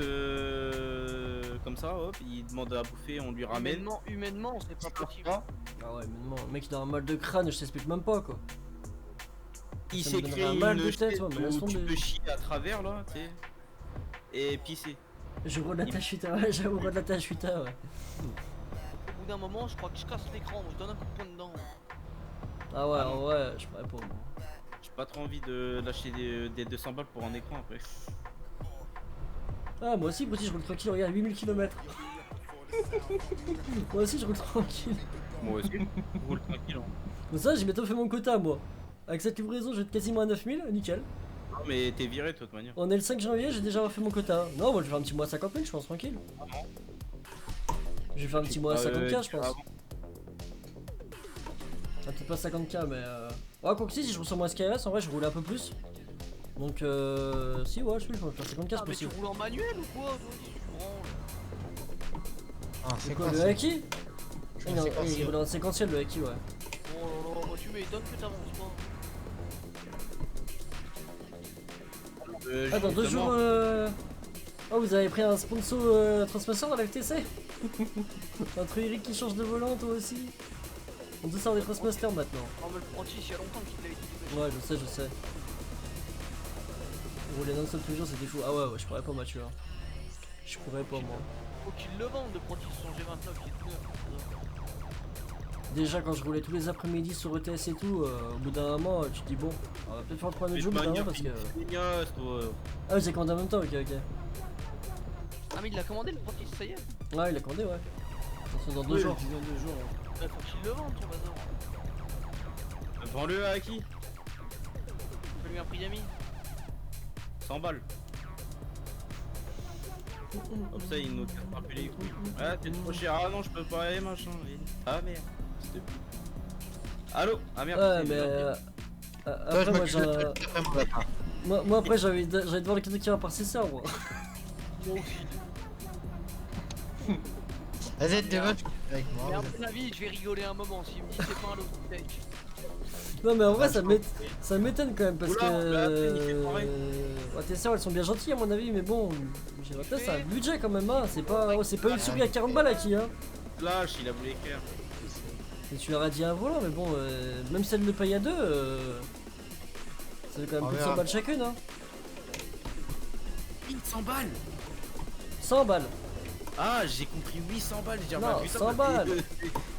comme ça, hop, il demande à bouffer, on lui ramène. Humainement, c'est pas Il dort possible. pas. Ah ouais, mais non, le mec il a un mal de crâne, je t'explique même pas quoi. Il Ça s'est me donnerait créé un mal de une tête, chaise ouais, mais laisse où tu tomber. peux chier à travers là, tu sais. Et pisser. Je roule la tâchuta, ouais, j'avoue, roule la tâchuta, ouais. Au bout d'un moment, je crois que je casse l'écran, je donne un coup de poing dedans. Ah ouais, Ah non. ouais, je pourrais pas. moi. J'ai pas trop envie de lâcher des 200 balles pour un écran après. Ah, moi aussi, je roule tranquille, regarde, 8000 km. Moi aussi, je roule tranquille. Moi aussi, je roule tranquille. Hein. Bon, ça, j'ai bientôt fait mon quota, moi. Avec cette livraison, je vais être quasiment à 9000, nickel. Non mais t'es viré de toute manière. On est le 5 janvier, j'ai déjà fait mon quota. Non, moi, je vais faire un petit mois à 50 000, je pense, tranquille. Je vais faire un petit mois à 50K, je pense. pas 50K mais ouais quoi que si je roule sur mon SKS en vrai je roulais un peu plus. Donc si ouais je peux faire 50K c'est Ah, mais tu possible. roules en manuel ou quoi toi? Tu branles. Ah, c'est Quoi quoi le ça? Haki? Je Il sais pas il si- roule en séquentiel le Haki ouais. Oh là là, bah tu m'étonnes que t'avances pas. Ah dans 2 justement, jours oh vous avez pris un sponsor transmission dans la FTC. Entre Eric qui change de volant toi aussi. On doit sortir des Transmasters maintenant. Oh mais le Protis il y a longtemps qu'il l'a dit. Ouais je sais. Rouler non-stop tous les jours c'était fou. Ah ouais je pourrais pas Mathieu. Hein. Je pourrais pas moi. Faut qu'il le vende le Protis son G29 qui est tout neuf. Déjà quand je roulais tous les après-midi sur ETS et tout, au bout d'un moment tu te dis bon, on va peut-être faire le premier mais jeu au bout d'un moment manière parce que... feignasse, toi. Ah oui j'ai commandé en même temps, ok. Ah mais il l'a commandé le Protis, ça y est. Ouais il a commandé ouais. C'est dans 2 Oui, jours. dans 2 jours. Bah, faut qu'il le vende son bazar. Vends-le à qui? Fais-lui un prix d'amis. 100 balles. Comme ça, il nous casse pas plus les couilles. Ah, t'es trop cher. Ah non, je peux pas aller, machin. Ah merde. S'il te plaît. Allô? Ah merde. Ouais c'est mais... gentil. Toi, après je moi m'occupe j'ai... de trucs après mon lapin. Moi après j'avais devant le cadeau qui va par ses sœurs moi. Moi aussi. Vas-y, t'es bonne avec Mais moi. à mon avis, je vais rigoler un moment s'il me dit c'est pas un Logitech. Non mais en vrai ça m'étonne quand même parce Oula, que... bah, après, il fait pareil. ouais, tes sœurs elles sont bien gentilles à mon avis mais bon... J'ai l'impression que c'est un budget quand même hein. C'est pas une souris à 40 balles à qui hein. Lâche, il a voulu écrire. Et tu leur as dit un volant, mais bon, même si elle le paye à 2, ça fait quand même On plus de 100 verra. balles chacune, hein. 100 balles. 100 balles. Ah, j'ai compris 800 balles. J'ai dit, Non, bah, putain, 100 bah, balles.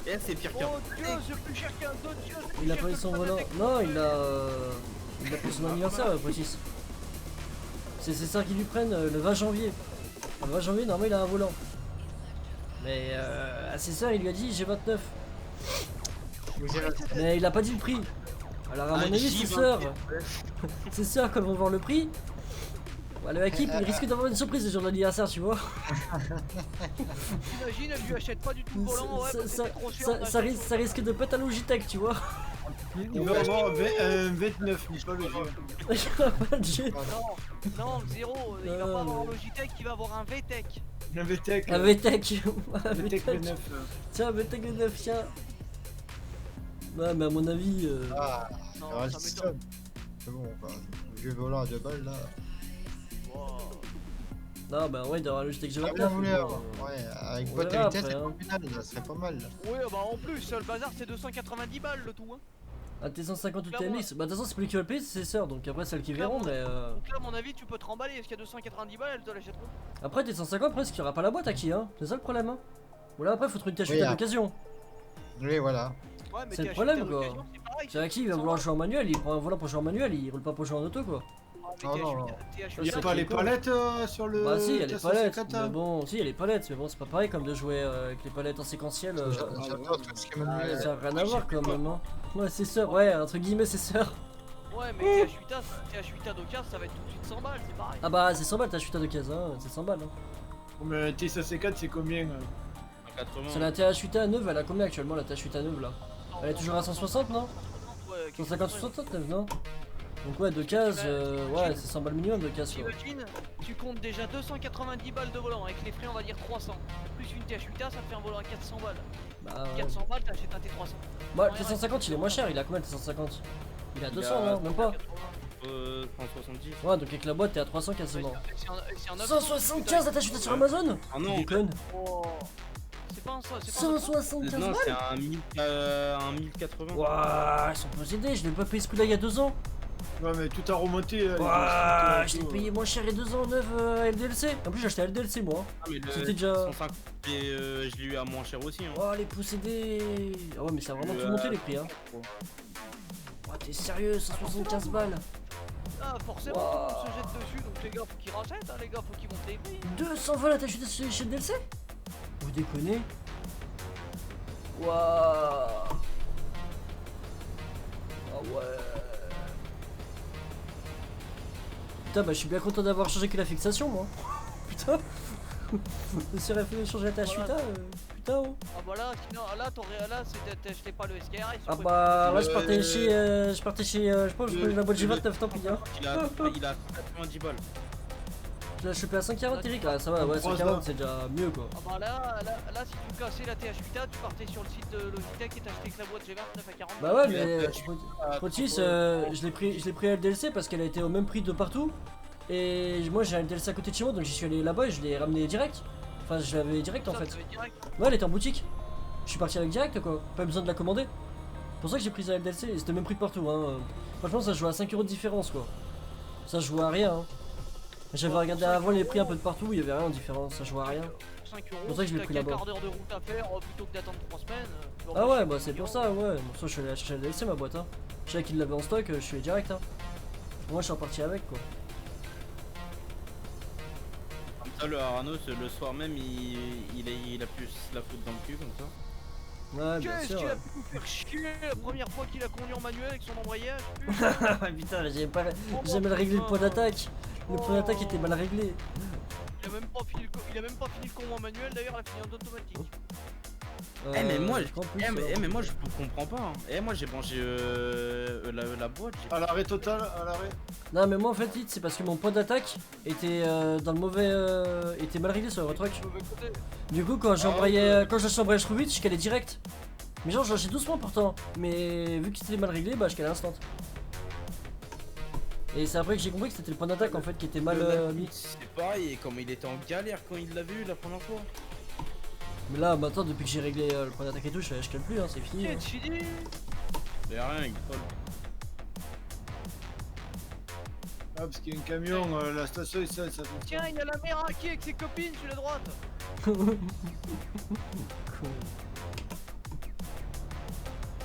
Eh, c'est pire qu'un. Oh Dieu, c'est plus cher qu'un don Dieu. c'est plus Il a cher payé que son le volant. Patek. Non, il a pris son anniversaire, Précis. C'est ça qui lui prennent le 20 janvier. Le 20 janvier, normalement, il a un volant. Mais à ses sœurs, il lui a dit j'ai 29. Vous irez- Mais il a pas dit le prix. Alors, à mon avis, ses sœurs, quand elles vont voir le prix, bah, le équipe, il risque d'avoir une surprise le jour de l'anniversaire, tu vois. T'imagines, elle lui achète pas du tout le volant, ouais, parce que c'est trop cher. on achète. Ça risque de pas être un Logitech, tu vois. Il va avoir un 29, mais pas le G. Non, zéro, il va pas avoir un Logitech, il va avoir un VTech. Un VTech. Un VTech. Un VTech V9. Tiens, un VTech V9, tiens. Ouais, mais à mon avis. Ah, Non, alors, ça le m'étonne. système. C'est bon, quoi. Le vieux volant à 2 balles là. Wow. Non, bah ouais, il doit avoir un Logitech G29. J'aurais bien voulu mais bon, avoir. Ouais, avec on boîte verra à vitesse après, et hein. terminal, ça serait pas mal. Ouais, bah en plus, le bazar c'est 290 balles le tout. Hein. Un T150 ou Clairement. TMX, bah de toute façon, c'est plus qui va le payer, c'est ses sœurs, donc après, celles qui verront, mais. Donc là, à mon avis, tu peux te remballer. Est-ce qu'il y a 290 balles, elle te l'achèteront. Après, T150, après, est-ce qu'il y aura pas la boîte à qui, hein? C'est ça le problème, hein? Ou là, après, faut trouver une THUT Oui, à hein. l'occasion. Oui, voilà. Ouais, mais C'est le t'es problème, acheté à quoi. l'occasion, c'est pareil, C'est à qui il va vouloir jouer en manuel, il prend un volant pour jouer en manuel, il roule pas pour jouer en auto, quoi. Oh, non. Il y a pas les palettes sur le. Bah si, il y a les palettes, T64, mais hein. bon, si, il y a les palettes, mais bon, c'est pas pareil comme de jouer avec les palettes en séquentiel. J'adore tout ce qui est manuel. Ça a rien à voir quand même, hein. Ouais, c'est sœur, ouais, entre guillemets, c'est sœur. Ouais, mais TH8A d'occasion, ça va être tout de suite 100 balles, c'est pareil. Ah bah, c'est 100 balles, t'as chuté de case, hein, c'est 100 balles. Hein. Mais T64, c'est combien 80. C'est la TH8 à 9, elle a combien actuellement la TH8 à 9 là? Elle est toujours à 160, non? Ouais, 150, 69, non? Donc ouais, de case, ouais, c'est 100 balles minimum de case, quoi. T'imagines, tu comptes déjà 290 balles de volant, avec les frais on va dire 300. Plus une TH8A, ça te fait un volant à 400 balles. Bah, 400 balles, t'achètes un T300. Bah, le T150 il est moins cher, il a combien le T150? Il est à 200, non? Même pas? 170. Ouais, donc avec la boîte t'es à 300 quasiment. C'est un 175 à t'acheter sur Amazon? Ah Tu non, déconnes? Oh. C'est pas un ça, c'est pas un 175 non, balles? c'est un 1080. Wouah, ils sont possédés, je l'ai pas payé ce coup-là il y a 2 ans. Ouais, mais tout a remonté. Wouah, je l'ai payé moins cher il y a 2 ans, 9 à LDLC. En plus, j'ai acheté à LDLC moi. Ah, mais le C'était déjà. 150, et je l'ai eu à moins cher aussi. Hein. Oh, les possédés. Ah ouais, mais ça a vraiment tout monté les prix, hein. Oh, t'es sérieux, 175 balles. Ah, forcément, Wow. tout le monde se jette dessus, donc les gars, faut qu'ils rachètent, hein, les gars, faut qu'ils montent les prix. 220 là, t'as acheté chez LDLC? Vous déconnez? Waouh. Ah ouais. Putain, bah je suis bien content d'avoir changé que la fixation, moi. Putain. Je me serais fait changer la TH8A. putain. Oh. Ah bah là, sinon, là, t'achetais pas le SKRS. Ah bah là je partais chez, je pense que je prenais la boîte G29, tant pis hein. Il a 90 balles. Je l'ai chopé à 5,40 Eric, là ça va, ouais 5,40 c'est déjà mieux quoi. Ah bah là, si tu cassais la TH8A, tu partais sur le site de Logitech et t'achetais que la boîte G29 à 40. Bah ouais mais Fotis, je l'ai pris à LDLC parce qu'elle a été au même prix de partout. Et moi j'ai un LDLC à côté de chez moi donc j'y suis allé là-bas et je l'ai ramené direct. Enfin je l'avais direct en fait. Ouais elle était en boutique. Je suis parti avec direct quoi, pas besoin de la commander. C'est pour ça que j'ai pris la LDLC et c'était le même prix de partout hein. Franchement ça se joue à 5 € de différence quoi. Ça se joue à rien hein. J'avais regardé avant les prix un peu de partout, il y avait rien en différence, ça joue à rien. 5 C'est pour ça que je l'ai pris là-bas. quart d'heure de route à faire plutôt que d'attendre 3 semaines. Ah ouais bah c'est pour ça ouais. Bon ça je suis allé acheter la LDLC ma boîte hein. Je savais qu'il l'avait en stock, je suis allé direct hein. Moi je suis reparti avec quoi. Comme ça, le Aranos, le soir même, il a plus la faute dans le cul, comme ça. Ouais bien Qu'est-ce sûr. qu'il Ouais. a pu nous faire chier la première fois qu'il a conduit en manuel avec son embrayage? Putain j'ai mal réglé le point d'attaque. Le point d'attaque était mal réglé. Il a même pas fini le combo en manuel, d'ailleurs, il a fini en automatique. Mais moi, je crois plus, mais moi je comprends pas. Hein. Moi j'ai branché la boîte. À l'arrêt total, à l'arrêt. Non mais moi en fait c'est parce que mon point d'attaque était dans le mauvais était mal réglé sur le truc. Du coup quand j'embrayais quand je lâchais l'embrayage trop vite je calais direct. Mais genre je lâchais doucement pourtant. Mais vu que c'était mal réglé bah je calais instant. Et c'est après que j'ai compris que c'était le point d'attaque en fait qui était mal mis. C'est pareil, et comme il était en galère quand il l'a vu la première fois. Mais là maintenant depuis que j'ai réglé le point d'attaque et tout je cale plus hein, c'est fini. Hein. Y'a rien, il folle. Ah, parce qu'il y a un camion, la station est ça fait. Tiens, il y a la mère qui avec ses copines sur la droite. Cool.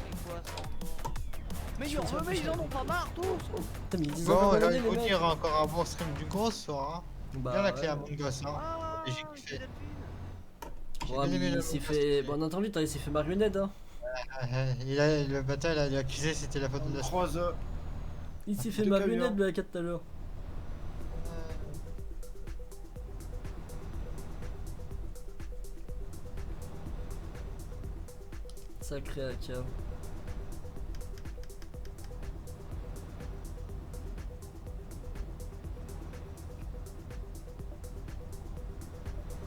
C'est quoi ça encore? Mais ils en ont pas marre tous. Putain, mais ils disent Bon, encore j'ai pas envie de les vous mecs. dire encore un bon stream du gros ce soir. Hein. Bah, Bien la ouais. clé à mon gosse. Hein. Ah, Et j'ai kiffé. J'ai Ouais, bien aimé mais le il s'est gros fait. stream. Bon, on a entendu, il s'est fait marionnette hein. Le bâtard il a accusé c'était la faute de la 3 heures. Il s'est fait Deux marionnette camions. de la 4 tout à l'heure. Sacré AK.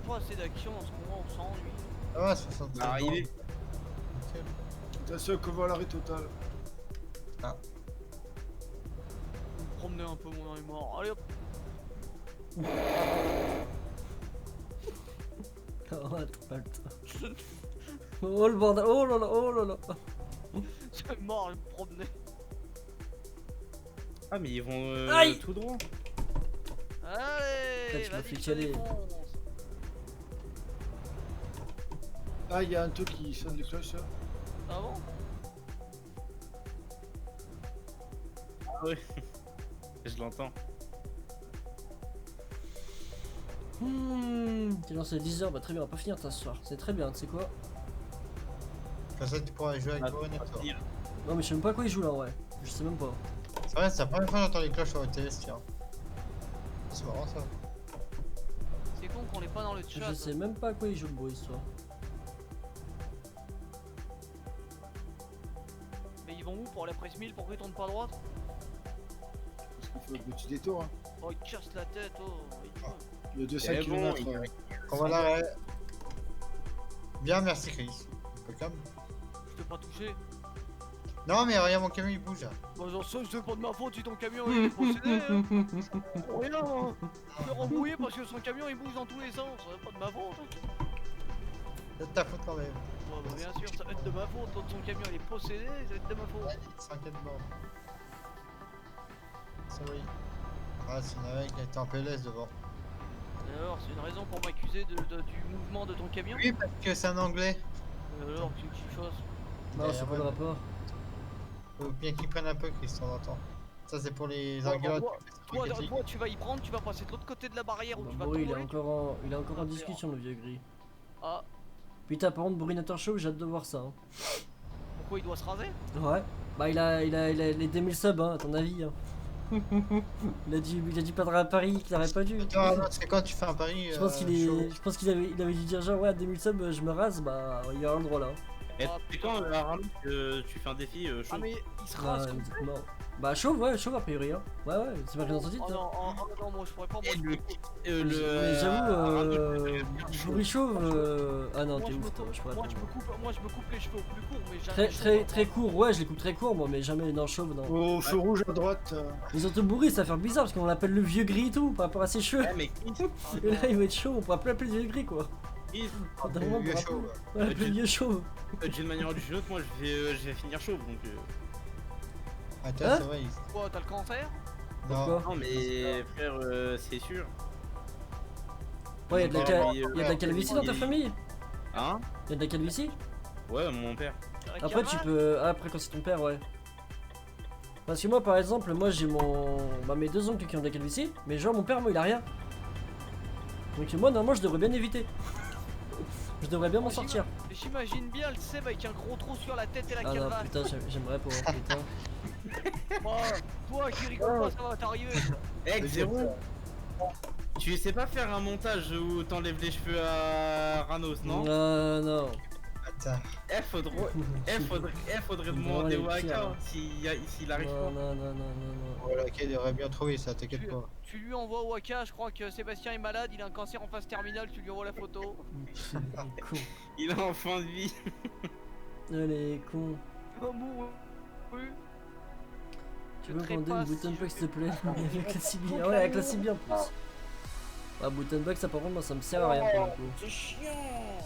Pas assez d'action en ce moment, on s'ennuie. Ah ouais 60 Arrivé. Attention que va à l'arrêt total. Me promener un peu, mon est mort. Allez hop. Oh, attends pas le temps. Oh le bordel, oh là là, oh là là. C'est mort, je me promenais. Ah, mais ils vont Aïe. tout droit. Allez, Là, tu m'as vas-y, fait je te caler. défonce. Ah, il y a un truc qui sonne les cloches là. Ah bon? Je l'entends. T'es lancé à 10h, bah très bien, on va pas finir ça ce soir. C'est très bien, tu sais quoi. Comme ça tu pourras jouer avec Ah, Boren et toi. Non, mais je sais même pas à quoi il joue là, ouais. Je sais même pas. C'est vrai, c'est la première fois que j'entends les cloches sur OTS, tiens. C'est marrant ça. C'est con qu'on l'ait pas dans le chat. Je sais même pas à quoi il joue le bruit ce soir. Mais ils vont où pour la presse 1000 pour qu'ils tournent pas à droite? Parce qu'il faut un petit détour. Hein. Oh, ils cassent la tête, oh. Ils jouent. Il y a 200 Eh bon, km. On va l'arrêt. Bien, merci Chris. Impeccable. Je t'ai pas touché. Non mais regarde mon camion il bouge là. Bah j'en sais, c'est pas de ma faute si ton camion il est possédé. Hein. Pour rien, hein. Je vais rembrouiller parce que son camion il bouge dans tous les sens. C'est pas de ma faute. Hein. C'est de ta faute quand même. Ouais, bah, bien sûr, ça va être de ma faute. Quand son camion il est possédé, ça va être de ma faute. 5 bornes. Ça oui. Ah c'est une mec qui était en PLS devant. Alors, c'est une raison pour m'accuser du mouvement de ton camion? Oui parce que c'est un anglais. Alors, qu'est-ce que tu fasses? Non, c'est pas le rapport. Faut bien qu'ils prennent un peu Chris de temps en temps. Ça c'est pour les Ouais, engueulades. Toi, tu vas y prendre, tu vas passer de l'autre côté de la barrière où tu vas Bourri, tomber. il est encore en discussion, le vieux gris. Ah, Putain, par contre, Bourrinator Show, j'ai hâte de voir ça. Hein. pourquoi il doit se raser? Ouais. Bah, il a les 2000 subs, hein, à ton avis. Hein. Il a dit pas à Paris qu'il aurait pas dû. Attends, non, c'est quand tu fais un pari. Je pense qu'il je pense il avait dû dire genre ouais à 2000 subs je me rase, bah il y a un droit là. Et c'est quand Arnaud que tu fais un défi Ah chaud? mais il se Non, rase il comme me dit que non. Bah chauve a priori hein. Ouais c'est marqué dans son titre. Oh hein. non, non, moi je pourrais pas. Moi, Et je le. me Mais j'avoue, Arnaud, bourri chauve, ah non Moi, t'es je ouf me toi, coupe- je pourrais moi, pas. je me coupe les cheveux au plus court, mais jamais Très chauve. court, ouais je les coupe très court moi mais jamais non chauve non. Au feu rouge à droite. Mais surtout bourri ça va faire bizarre parce qu'on l'appelle le vieux gris et tout par rapport à ses cheveux. Ouais, mais Et là il va être chaud, on pourra plus l'appeler le vieux gris quoi. D'un moment, on vieux pourra chaud, plus l'appeler le vieux chauve. d'une manière ou d'une autre, moi je vais finir chauve donc. Attends, Hein c'est vrai. Quoi, t'as le cancer? Non. Pourquoi Non, mais frère, c'est sûr. Ouais, il y a Ouais, de la calvitie dans ta il- famille. Hein? Il y a de la calvitie. Ouais, mon père. Après tu peux. Ah, après quand c'est ton père, ouais. Parce que moi par exemple, moi j'ai mes deux oncles qui ont de la calvitie, mais genre mon père moi il a rien. Donc moi normalement je devrais bien éviter. Je devrais bien m'en sortir. J'imagine bien le Seb avec un gros trou sur la tête et la Ah non calvasse. putain j'aimerais pas putain. Oh, toi qui rigole pas, ça va t'arriver. Eh, Zéro! Tu sais pas faire un montage où t'enlèves les cheveux à Ranos, non? Non. Attends. Faudrait Vraiment demander les au pires. Aka s'il arrive Non, pas. non. Voilà, ok, il aurait bien trouvé ça, t'inquiète pas. Tu lui envoies au Waka, je crois que Sébastien est malade, il a un cancer en phase terminale, tu lui envoies la photo. Con. Il est en fin de vie. Allez con. Oh mon Tu veux qu'on donne une bouton pack s'il te plaît? Avec la CB. Ah ouais avec la CB en plus. Ah bouton pack ça par contre moi ça me sert à rien pour le coup. C'est chiant.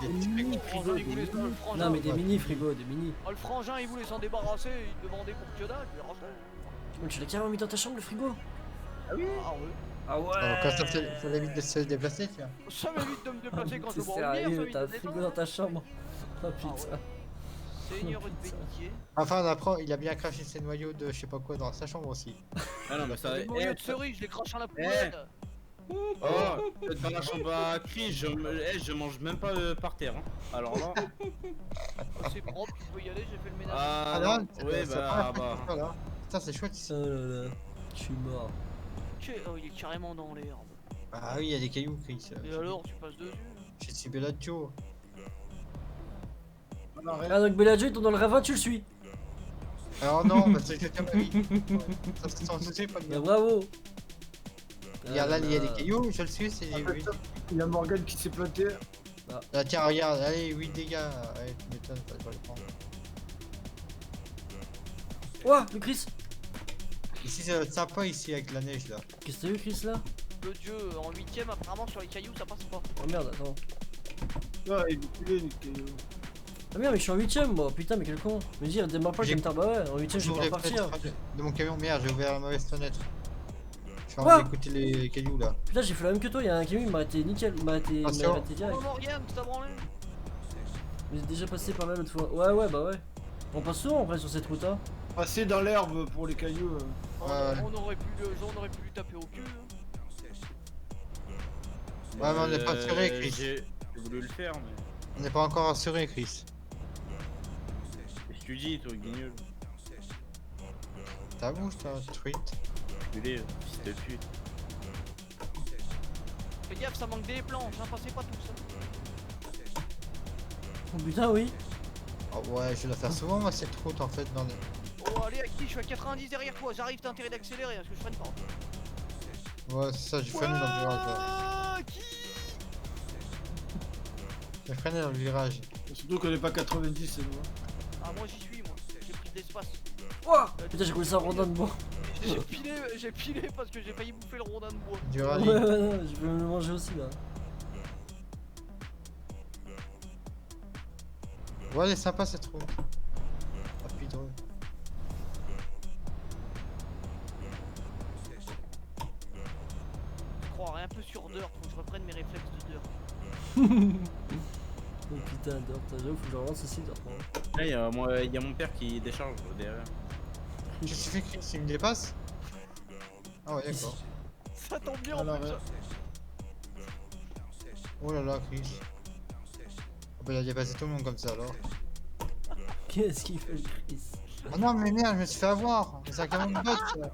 Des petits frigos. Frangin, il voulait le frangin. Non, mais des mini frigos, des mini. Oh, le frangin, il voulait s'en débarrasser, il demandait pour que dalle, je lui ai racheté. Oh, tu l'as carrément mis dans ta chambre le frigo? Ah ouais. Ah ouais. Alors, quand ça évite de se déplacer, tiens. Ça m'évite de me déplacer quand je T'es bois en bière, ça sérieux, m'évite t'as un de frigo détendre. dans ta chambre? Oh Ah putain. ouais. Seigneur de bénitier. Enfin, d'après, il a bien craché ses noyaux de je sais pas quoi dans sa chambre aussi. Ah non, mais ça. Le noyau de cerise, je l'ai craché à la poubelle. Oh, dans la chambre à Chris, je mange même pas par terre. Hein. Alors là. C'est propre, tu peux y aller, j'ai fait le ménage. Ah là, non, c'est- ouais, c'est bah. pas- voilà. Putain, c'est chouette ici. Oh là là. Je suis mort. Oh, il est carrément dans l'herbe. Ah oui, il y a des cailloux, Chris. Et alors, tu passes dessus? Je suis Bellagio. Ah, donc Bellagio, il tombe dans le ravin, tu le suis. Alors non, parce que quelqu'un m'a mis. Ça se sent soucier, pas de Bah, merde. bravo. Regarde là, il y a des cailloux, je le suis, c'est j'ai vu. Il y a Morgane qui s'est planté. Ah, tiens, regarde, allez, 8 dégâts. Ouais, tu m'étonnes, fallait pas le prendre. Ouah, le Chris. Ici, c'est sympa ici avec la neige là. Qu'est-ce que t'as eu, Chris là? Le dieu en 8ème, apparemment sur les cailloux, ça passe pas. Oh merde, attends. Ah, il est culé, les cailloux. Ah merde, mais je suis en 8ème moi, putain, mais quel con. Me dire, démarre pas, je vais me taire. Bah ouais, en 8ème, je vais J'ouvre pas les partir. fenêtres de mon camion, merde, j'ai ouvert la mauvaise fenêtre. Je suis en Quoi train d'écouter les cailloux là. Putain, j'ai fait la même que toi, y'a un camion, il m'a arrêté nickel. Il m'a arrêté direct. Oh Morgane, tu t'as branlé? Mais j'ai déjà passé par là l'autre fois. Ouais, ouais, bah ouais. On passe souvent en vrai sur cette route hein. Passer dans l'herbe pour les cailloux. On aurait pu lui taper au cul. Hein. Ouais, mais on n'est pas assuré, Chris. J'ai voulu le faire, mais. On n'est pas encore assuré, Chris. Qu'est-ce que tu dis, toi, guignol? Ta bouche, toi, truite. Culé, fils de pute. Fais gaffe, ça manque des planches, hein, passez pas tout ça. Oh putain, oui. Oh, ouais, je vais la faire souvent, moi, cette route en fait. Dans les... Oh, allez, Aki, je suis à 90 derrière toi, j'arrive, t'as intérêt d'accélérer, parce que je freine pas. Ouais, c'est ça, j'ai freiné dans le virage. Là. Aki. J'ai freiné dans le virage. Surtout qu'on n'est pas 90, c'est loin. Ah, moi j'y suis, moi, j'ai pris de l'espace. Ouah putain, j'ai roulé ça en rondin de bois. J'ai pilé parce que j'ai failli bouffer le rondin de bois. Du Ouais, rallye. ouais, non, je vais me le manger aussi là. Ouais, elle est sympa cette route. Rapide, ouais. Je croirais un peu sur Dirt, faut que je reprenne mes réflexes de Dirt. Oh putain, Dirt, j'avoue, faut que je relance aussi Dirt. Hein. Là, il y a mon père qui décharge derrière. Qu'est-ce que tu fais, Chris? Il me dépasse? Ah ouais, d'accord. Ça tombe bien en Alors, plus. Oh là là, Chris. Ah bah, il a dépassé tout le monde comme ça alors. Qu'est-ce qu'il fait le Chris? Ah non, mais merde, je me suis fait avoir. C'est un camion de bot, ça.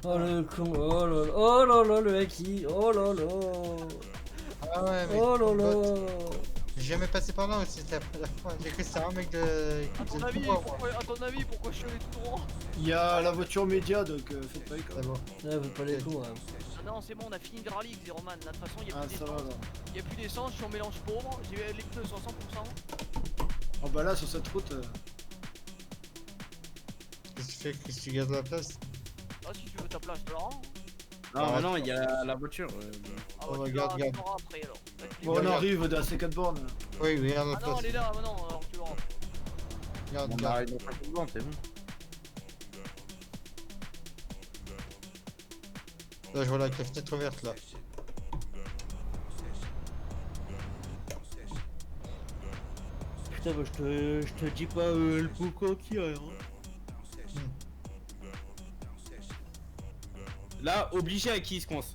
Oh le con, oh là là, le Haki, oh là là. Ah ouais, mais. Oh là le bot. là. J'ai jamais passé par là aussi, c'était la fois. J'ai cru que c'était un mec de. À ton avis, pourquoi je suis allé tout droit? Il y a la voiture média, donc faites pas les C'est bon. Ouais, vous pas les cons, hein. Ah non, c'est bon, on a fini le rallye avec Zeroman. Là, de toute façon, il y a Ah, plus ça va, d'essence. là. Il y a plus d'essence, je suis en mélange pauvre. J'ai les pneus sont à 100%. Oh bah là, sur cette route, Qu'est-ce que tu fais, Chris? Tu gardes la place? Ah, si tu veux ta place, tu l'auras. Non, mais non, il y a la voiture. Ah, Oh, bah, tu regarde, l'auras, regarde. tu l'auras après alors. bon, on arrive dans ces 4 bornes. Là. Oui, regarde la Ah non, place. elle est là, bah non, alors tu l'auras. Regarde, On regarde. arrive dans 50 secondes, c'est bon. Là, je vois la fenêtre ouverte là. Putain, bah, je te dis pas le pourquoi qu'il y a. Là, obligé à qui il se coince.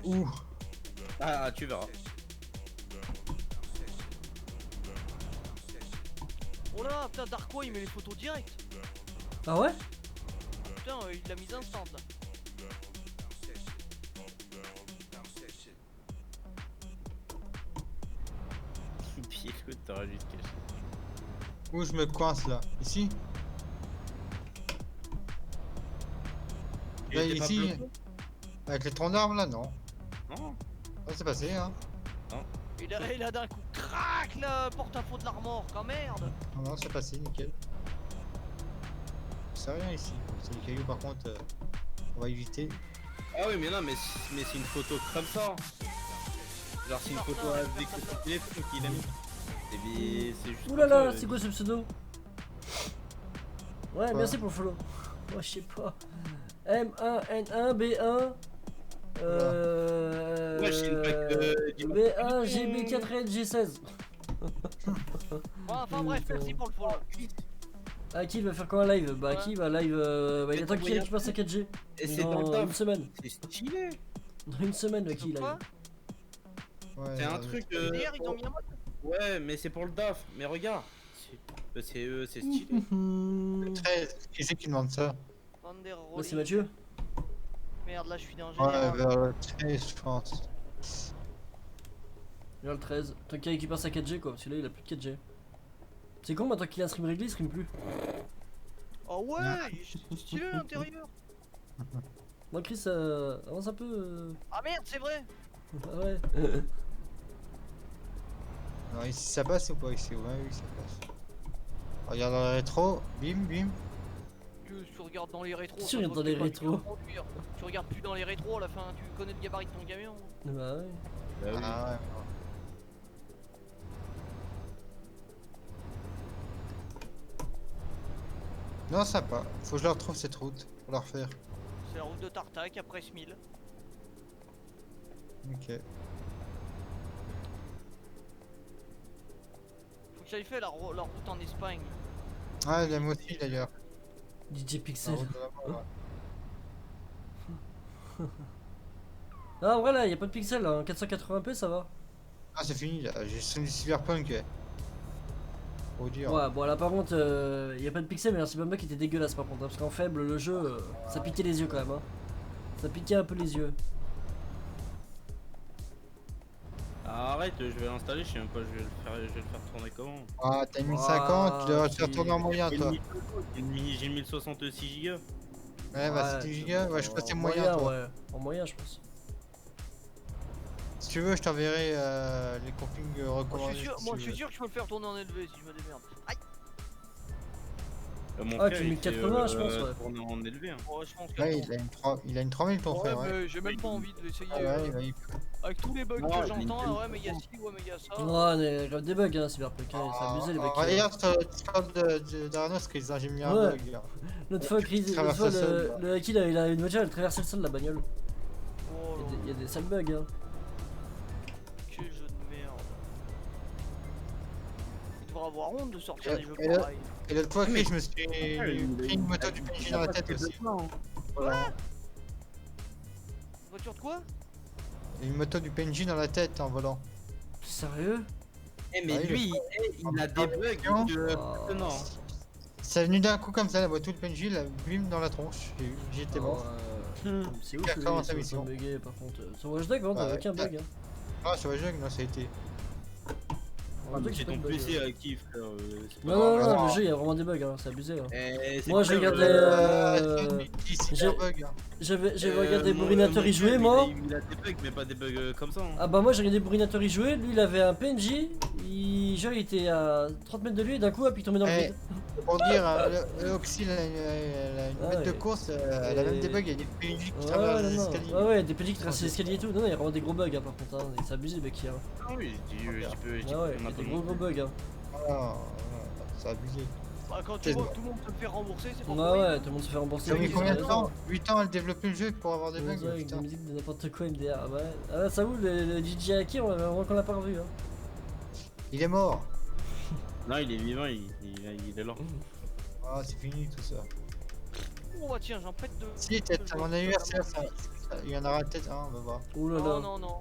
Ouh. Ah, tu verras. Oh là, putain, Darko il met les photos direct. Ah ouais? Putain, il l'a mise instant là. Pied que t'auras juste caché. Où je me coince là? Ici? Là, Il était pas ici? bloqué Avec les troncs d'arbres là? Non. Non. Ça c'est passé hein. Il a d'un coup, crac, le porte-à-faux de l'armor, quand merde. Non, non, c'est passé, nickel. C'est rien ici. C'est les cailloux par contre, on va éviter. Ah oui, mais non, mais c'est une photo comme ça. Genre c'est une photo avec son téléphone qu'il a mis. C'est juste. Oulala, c'est quoi ce pseudo? Ouais, Quoi? merci pour le follow. Moi, je sais pas. M1N1B1. Ouais, c'est une B1 GB4 G16. Enfin bref, merci pour le follow. Ah, qui va faire quoi un live? Bah, Ouais. qui va live il attend qu'il récupère sa 4G. Et c'est dans le Dans taf. une semaine. C'est stylé. Dans une semaine, va qui live. Quoi? Ouais, C'est un truc. Hier, ils ont mis un mode. Ouais, mais c'est pour le DAF. Mais regarde. C'est stylé. Très... Qui c'est qui demande ça? Vander Là, Rolling. c'est Mathieu. Merde, là je suis dans le Ouais, général. vers le 13, je pense. Vers le 13. Tant qu'il récupère sa 4G, quoi. Parce que là, il a plus de 4G. C'est con, maintenant qu'il a un stream réglé, il stream plus. Oh ouais, c'est stylé à l'intérieur. Moi, Chris, avance un peu. Ah merde, c'est vrai. Ah ouais. Non, ici ça passe ou pas ici? Ouais, oui, ça passe. Regarde dans le rétro, bim, bim. Que tu regardes dans les rétros. Si, ça regarde se dans voit les que t'es pas rétros. dur à conduire. Tu regardes plus dans les rétros, à la fin tu connais le gabarit de ton camion. Bah ouais. Bah oui. Ah ouais. Non, ça pas. Faut que je la retrouve cette route pour la refaire. C'est la route de Tartac après 1000. Ok. Faut que j'aille faire la route en Espagne. Ah, il aime aussi d'ailleurs. DJ La Pixel. route de la mort, ouais. Ah, en vrai, là, y a pas de pixels, là. En 480p, ça va. Ah, c'est fini là. J'ai sonné Cyberpunk. Faut dire. Ouais, bon, là, par contre, y a pas de pixels, mais Cyberpunk qui était dégueulasse, par contre. Hein, parce qu'en faible, le jeu, ça piquait les yeux quand même. Hein. Ça piquait un peu les yeux. Ah, arrête, je vais l'installer, je sais même pas, je vais le faire tourner comment. Ah, t'as 1050, tu devrais te faire tu- tourner en moyen toi. J'ai 1066 Go. Ouais, bah c'était giga. Ouais, je crois que c'est moyen toi. Ouais, en moyen, je pense. Si tu veux, je t'enverrai les configs recommandés. Moi je si suis tu sûr que je peux le faire tourner en élevé si je me démerde. Aïe. Mon Ah, frère, tu il mets fait, 80, je pense, ouais. tourner en élevé. Hein. Ouais, je pense veux. que. Ouais, il a une 3000 ton Ouais, frère, ouais. mais j'ai même pas envie de l'essayer. Ah ouais, bah, il peut. Avec tous les bugs Non, que mais j'entends, Nintendo. ouais, mais il y a ci, ouais, mais il y a ça. Ouais, on est grave des bugs, hein, Cyberpunk. Hein, c'est abusé, les mecs. Regarde sur le Discord d'Arnos qu'ils ont j'ai mis un Ouais. bug. Là. L'autre fois, Chris, l'autre traverse fois, le sol, le Haki, il a une voiture, elle traversait le sol, la bagnole. Oh là, Il y a des sales bugs, hein. quel jeu de merde. Il devrait avoir honte de sortir des jeux et là- pareils. Et l'autre fois, Mais- Chris, je me suis pris une moto du PNJ dans la tête aussi. Voilà. Voiture de quoi? Une moto du PNJ dans la tête en volant. Sérieux? Eh, mais Ah oui, lui, il a des bugs que. Oh. Non. C'est venu d'un coup comme ça, la moto du PNJ, la bim dans la tronche. J'étais mort. C'est ouf, Il a que commencé ça la mission. bugué, par contre. Sur Watch Dogs, t'avais Ouais, aucun bug. Hein. Ah, sur le jeu, non, ça a été. Watch Dogs, C'est pas ton de bug, PC à qui, frère c'est pas Non, non, grave. non, le jeu, il y a vraiment des bugs, hein, c'est abusé. Hein. Eh, c'est Moi, pas je grave, regardais, C'est j'ai- un bug. Hein. J'avais regardé mon- Bourinator y mon jouer, frère, moi. Il a des bugs, mais pas des bugs comme ça. Hein. Ah bah moi j'ai regardé Bourinator y jouer, lui il avait un PNJ, genre il était à 30 mètres de lui et d'un coup hop il tombait dans le Eh, vide. Pour dire, le Oxy, elle a une Ah bête de ouais. course, elle a même des bugs, il y a des PNJ qui Ouais, traversent non, les non. escaliers. Ouais, des PNJ qui traversent les escaliers et tout. Non, non, il y a vraiment des gros bugs hein, par contre, hein. C'est abusé mec hier. Ah oui, je dis Ah ouais, qu'on il y a a pas des le gros bugs. Hein. Ah, c'est abusé. Bah, quand tu vois que tout le monde se fait rembourser, c'est pas Ouais, pour rien. ouais, tout le monde se fait rembourser. Ça a mis oui, combien de c'est temps 8 ans à le développer le jeu pour avoir des bugs, Avec des putain. musiques de n'importe quoi MDR. Ouais. Ah, ça vous, le DJ Haki, on qu'on l'a pas revu. Hein. Il est mort. Non, il est vivant, il est là. Ah, c'est fini tout ça. Oh bah tiens, j'en pète de. Si, peut-être à mon anniversaire, il y en aura peut-être un, on va voir. Ouh là Non, là. non, non.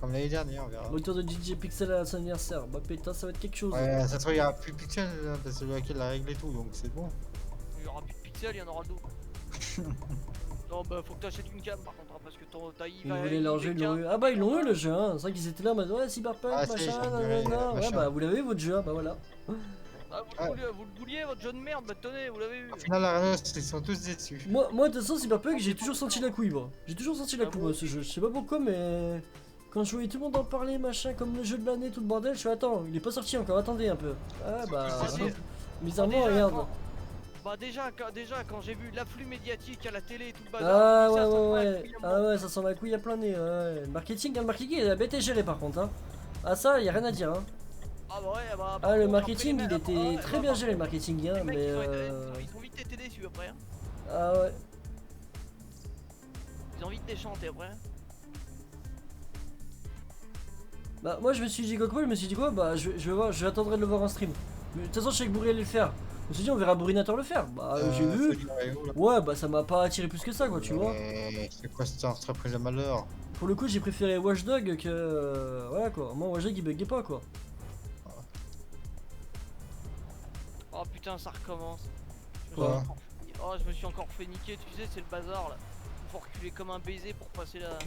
Comme l'année dernière, on verra. Retour de DJ Pixel à son anniversaire. Bah putain, ça va être quelque chose. Ouais, ça se trouve, il y aura plus de pixels là, parce que le hacker l'a réglé tout, donc c'est bon. Il y aura plus de pixels, il y en aura d'autres. Non, bah faut que t'achètes une cam par contre, hein, parce que ton taille Ils voulaient leur jeu, ils l'ont eu. Ah bah ils l'ont eu le jeu, hein. C'est vrai qu'ils étaient là en mode ouais, Cyberpunk, Ah, si, machin, j'ai vu, nanana. Ouais, machin. bah vous l'avez votre jeu, hein, bah voilà. Ah, vous le vouliez, votre jeu de merde, bah tenez, vous l'avez eu. Au final, la Renault, ils sont tous déçus. Moi, de toute façon, Cyberpunk, j'ai toujours senti la couille, moi. J'ai toujours senti la Ah couille, bon moi, ce jeu. Je sais pas pourquoi, mais. Quand je voyais tout le monde en parler, machin, comme le jeu de l'année, tout le bordel, je suis attends, il est pas sorti encore, attendez un peu. Ah bah. Ah, si. Bizarrement, Déjà, regarde. Bah déjà quand j'ai vu l'afflux médiatique à la télé et tout le bazar, Ah je me ouais dis, ça sent ouais la ouais. couille à Ah mort. ouais, ça sent la couille à plein nez. Ouais. Le marketing il a bien été géré par contre. Hein. Ah ça, y a rien à dire. Hein. Ah bah ouais, bah par Ah le contre, marketing après, il était ouais, très bah, bien par géré le contre, marketing. Hein, les mecs, mais ils ont vite été déçus après. Hein. Ah ouais. Ils ont vite déchanté après. Bah moi je me suis dit quoi, je me suis dit quoi, bah je vais voir, j'attendrai de le voir en stream. Mais de toute façon je sais que Bourri allait le faire. Je me suis dit on verra Bourrinator le faire. Bah j'ai vu. Salut, Mario, là. Ouais bah ça m'a pas attiré plus que ça quoi tu vois. C'est quoi cette entreprise de malheur? Pour le coup j'ai préféré Watchdog que... voilà quoi, moi Watchdog il buguait pas quoi. Oh putain, ça recommence. Quoi? Je me suis encore fait niquer, tu sais, c'est le bazar là. Faut reculer comme un baiser pour passer la.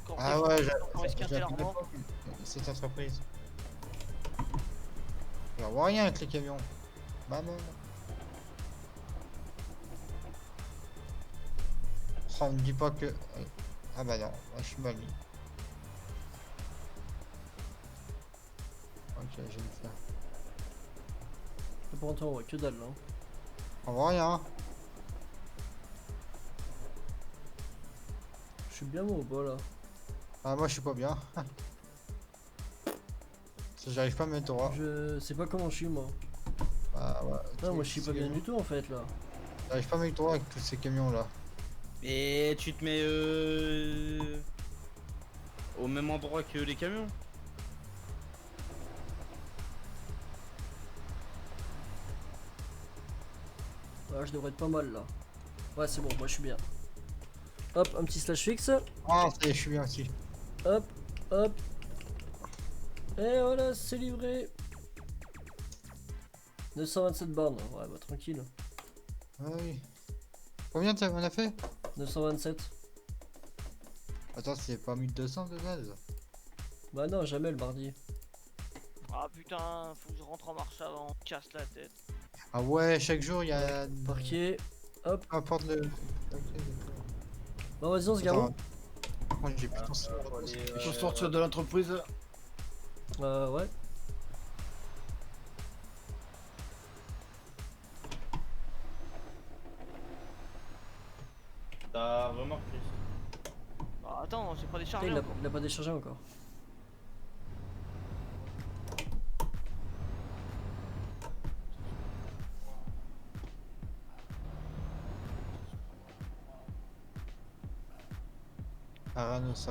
Encore Ah ouais, encore esquinter j'ai l'armement. cette entreprise. Je vois rien avec les camions. Maman. Oh, on me dit pas que... Ah bah non, je suis mal mis. Ok, je vais le faire. Pour entendre, ouais, que dalle là. On voit rien. Je suis bien bon ou pas là. Ah moi je suis pas bien. J'arrive pas à me mettre droit. Je sais pas comment je suis moi. Ah ouais. Non moi je suis pas bien du tout en fait là. J'arrive pas à me mettre droit avec tous ces camions là. Et tu te mets au même endroit que les camions. Ouais, je devrais être pas mal là. Ouais c'est bon, moi je suis bien. Hop, un petit slash fixe. Ah ça y est, je suis bien aussi. Hop, hop. Et voilà, c'est livré. 927 bornes, ouais bah tranquille. Ah oui. Combien on a fait? 927. Attends, c'est pas 1200 de base? Bah non, jamais le mardi. Ah putain, faut que je rentre en marche avant, casse la tête. Ah ouais, chaque jour il y a... Parquet. Hop. Peu importe le... Bon vas-y on se garde. Moi j'ai plus ton Il faut sortir de l'entreprise. Ouais. T'as remarqué. Ah, attends, j'ai pas Putain, déchargé. il a, encore. il a pas déchargé encore. Aranos.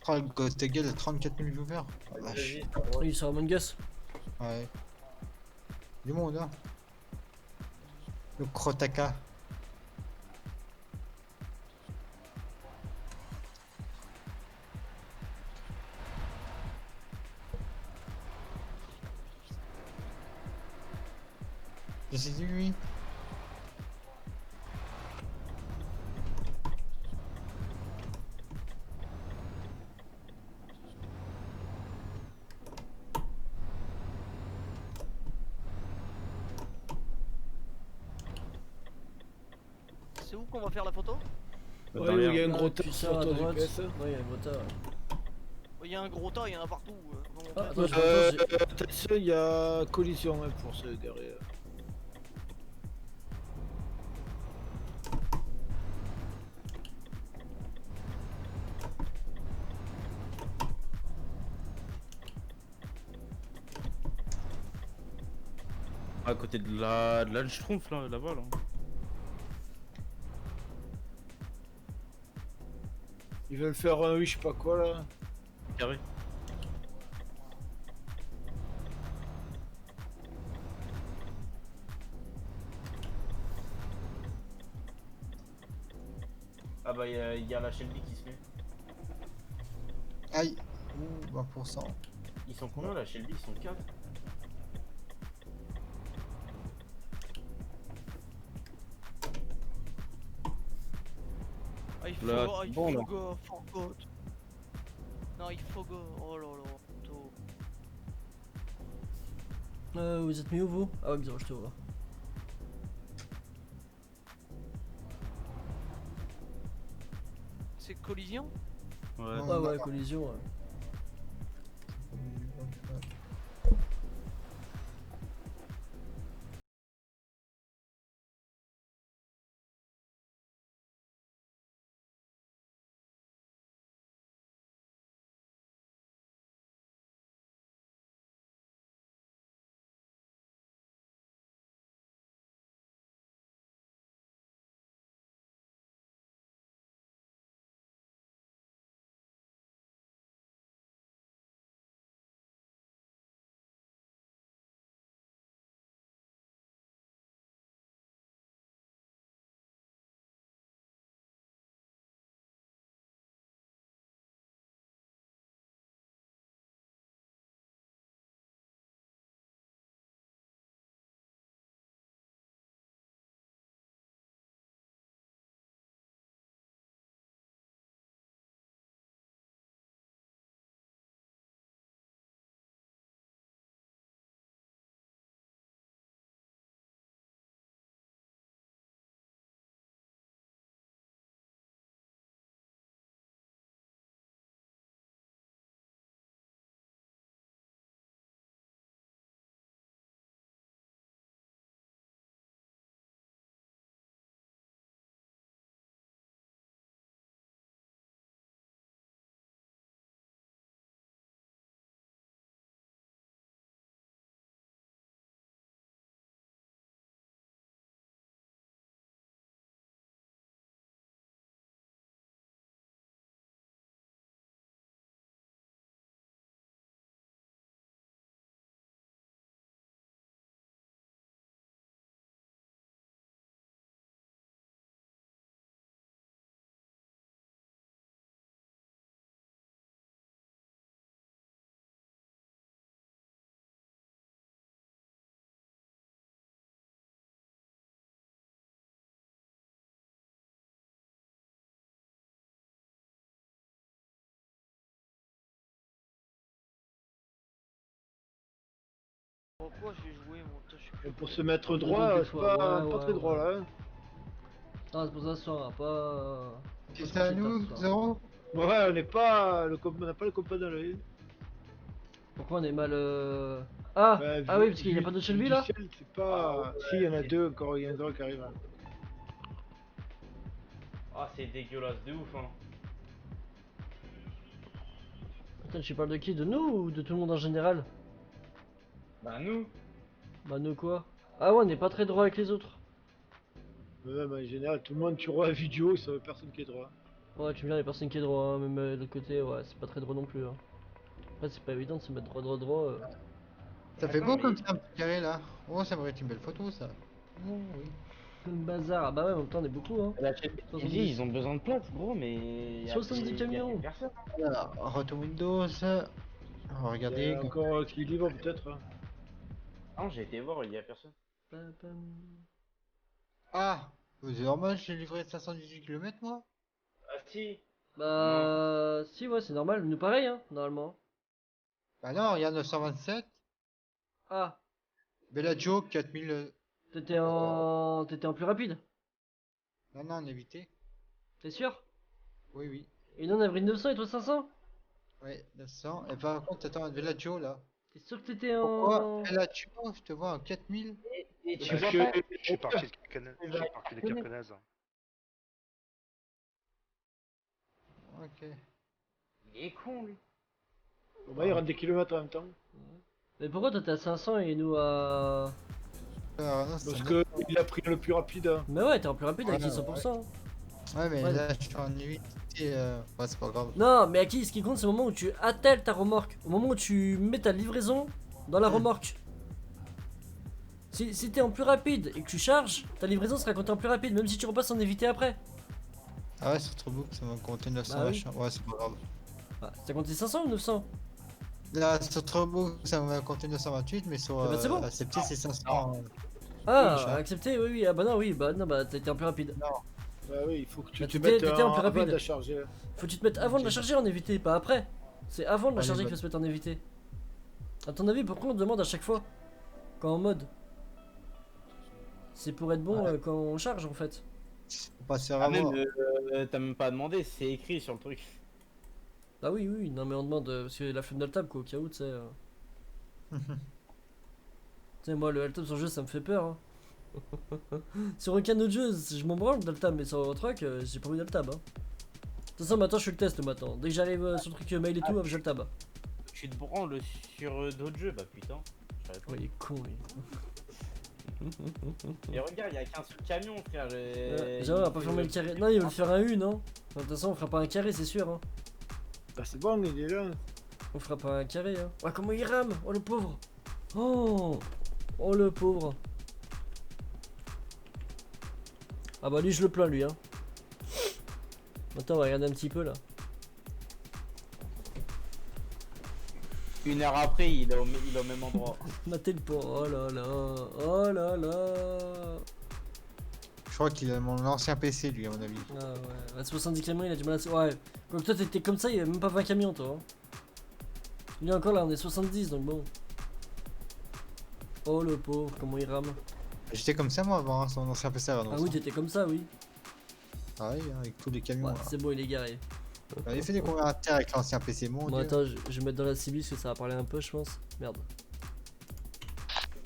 Oh le god, ta gueule, 34 000 viewers. Oh, la vache. Oui, il sort Among Us. Ouais. Du monde, hein. Le Krotaka. C'est lui. C'est où qu'on va faire la photo? Ouais, il y a un gros tu tas sors à sur ton droite. GPS. Ouais, il y a un gros tas. Il y a un gros tas, il y en a partout. Ah, attends, j'ai- Attention, il y a collision hein, pour ceux derrière. À côté de la Schtroumpf là-bas là. Ils veulent faire un oui, je sais pas quoi là. Carré. Ah bah il y a la Shelby qui se met. Aïe. Ouh, 20%. Ils sont combien la Shelby? Ils sont 4. Ah, il faut Là, go, il bon, faut là. go, forgot. Non, il faut go. Oh là là. Tôt. Vous êtes mis où vous? Ah ouais, bizarre, je te vois. C'est collision? Ouais. Non. Ouais, ouais, collision. Ouais. Pourquoi je vais jouer mon putain, je suis Et pour se mettre Des droit, c'est fois, pas, ouais, pas ouais, très droit ouais. là. Hein. Ah, c'est pour ça, ça va pas. C'est à nous, Zoro? Ouais, on n'est pas. On n'a pas le compas dans l'œil. Pourquoi on est mal. Ah, Bah, ah oui, parce qu'il n'y a pas de Shelby là? Ciel, c'est pas. Si, il y en a deux encore, il y en a deux qui arrivent. Hein. Ah, c'est dégueulasse de ouf, hein. Putain, tu parles de qui? De nous ou de tout le monde en général? Bah, nous. Bah, nous quoi? Ah, ouais, on n'est pas très droit avec les autres. Mais même en général, tout le monde, tu vois la vidéo, ça veut personne qui est droit. Ouais, tu me dis, il y a personne qui est droit, hein, même de l'autre côté, ouais, c'est pas très droit non plus. Hein. Après, c'est pas évident de se mettre droit. Ça fait Attends, beau mais- comme ça, un petit carré là. Oh, ça m'aurait été une belle photo ça. Oh, oui. Le bazar, ah bah ouais, en même temps, on est beaucoup, hein. Bah, j'ai dit, ils ont besoin de place, gros, mais. 70 camions. Personne. Alors, retour Windows. On va Il regarder. y a encore qui libre peut-être. Hein. Non, j'ai été voir, il y a personne. Pam, pam. Ah, c'est normal, j'ai livré 518 km moi. Ah, si. Bah, si, ouais, c'est normal, nous pareil, hein, normalement. Bah non, il y a 927. Ah, Bellagio 4000. t'étais en plus rapide, Non, non, on évité. t'es sûr? Oui, oui. Et nous, on a pris 900 et toi 500? Ouais, 900. Et par contre, attends, Bellagio là. T'es sûr que t'étais Pourquoi en. Bellagio, je te vois en 4000. Et tu Parce vois que. pas. Je suis parti de Carcanaz. Ok. Il est con, lui. Bon, bah, il rentre des kilomètres en même temps. Mais pourquoi toi t'es à 500 et nous à. Alors, non, c'est Parce un que il a pris le plus rapide. Hein. Mais ouais, t'es en plus rapide avec Voilà, 100%. hein. Ouais, mais Ouais. là, je suis en évité. Ouais, c'est pas grave. Non, mais Aki, ce qui compte, c'est le moment où tu attelles ta remorque. Au moment où tu mets ta livraison dans la remorque. Si t'es en plus rapide et que tu charges, ta livraison sera comptée en plus rapide, même si tu repasses en évité après. Ah ouais, sur Trobook, ça m'a compté 900 Bah oui. machin. Ouais, c'est pas grave. Ah, t'as compté 500 ou 900? Là, sur Trobook, ça m'a compté 928, mais sur Eh ben, c'est bon. accepté, c'est 500. Ah, Oui, chat. accepté, oui, oui. Ah bah non, oui, bah non, bah t'as été en plus rapide. Bah oui, il faut que tu Bah, te t'étais- mettes t'étais en en plus avant rapide. de la charger. Faut que tu te mettes avant de la charger en évité, pas après. C'est avant de la Allez, charger qu'il bonne. faut se mettre en évité. À ton avis, pourquoi on te demande à chaque fois? Quand en mode? C'est pour être bon quand on charge en fait. Faut pas se faire Ah, même, avoir. t'as même pas demandé, c'est écrit sur le truc. Ah oui, oui, non mais on demande parce que la flemme de table quoi, au cas où, tu sais. Tu sais, moi le Altab sur le jeu ça me fait peur. Hein. Sur aucun autre jeu, je m'en branle d'Altab, mais sur truc, j'ai pas envie d'Altab. Hein. De toute façon, maintenant je fais le test maintenant. Dès que j'arrive sur le truc mail et tout, hop, je le tab. Tu te branles sur d'autres jeux, bah putain. Je savais pas. Oh, il est con lui. Et regarde, il y a qu'un seul camion, frère. Genre, on va pas fermer le carré. Non, il veut faire un U, non? De toute façon, on fera pas un carré, c'est sûr. Hein. Bah c'est bon, il est là. On fera pas un carré. Hein. Ouais, comment il rame? Oh le pauvre! Oh! Oh le pauvre! Ah bah lui, je le plains lui. Hein. Attends, on va regarder un petit peu là. Une heure après, il est au même endroit. Matez le pauvre. Oh là là. Oh là là. Je crois qu'il a mon ancien PC, lui, à mon avis. Ah ouais. À 70 camions, il a du mal à. Ouais. Comme toi, t'étais comme ça, il y avait même pas 20 camions, toi. Hein. Lui encore là, on est 70, donc bon. Oh le pauvre, comment il rame. J'étais comme ça, moi, avant, hein, son ancien PC avant. Ah oui, t'étais comme ça, oui. Ah oui, hein, avec tous les camions. Ouais, là. c'est bon, il est garé. J'avais fait des converters avec l'ancien PC, mon Bon, dieu. attends, je vais mettre dans la CB parce que ça va parler un peu, je pense. Merde.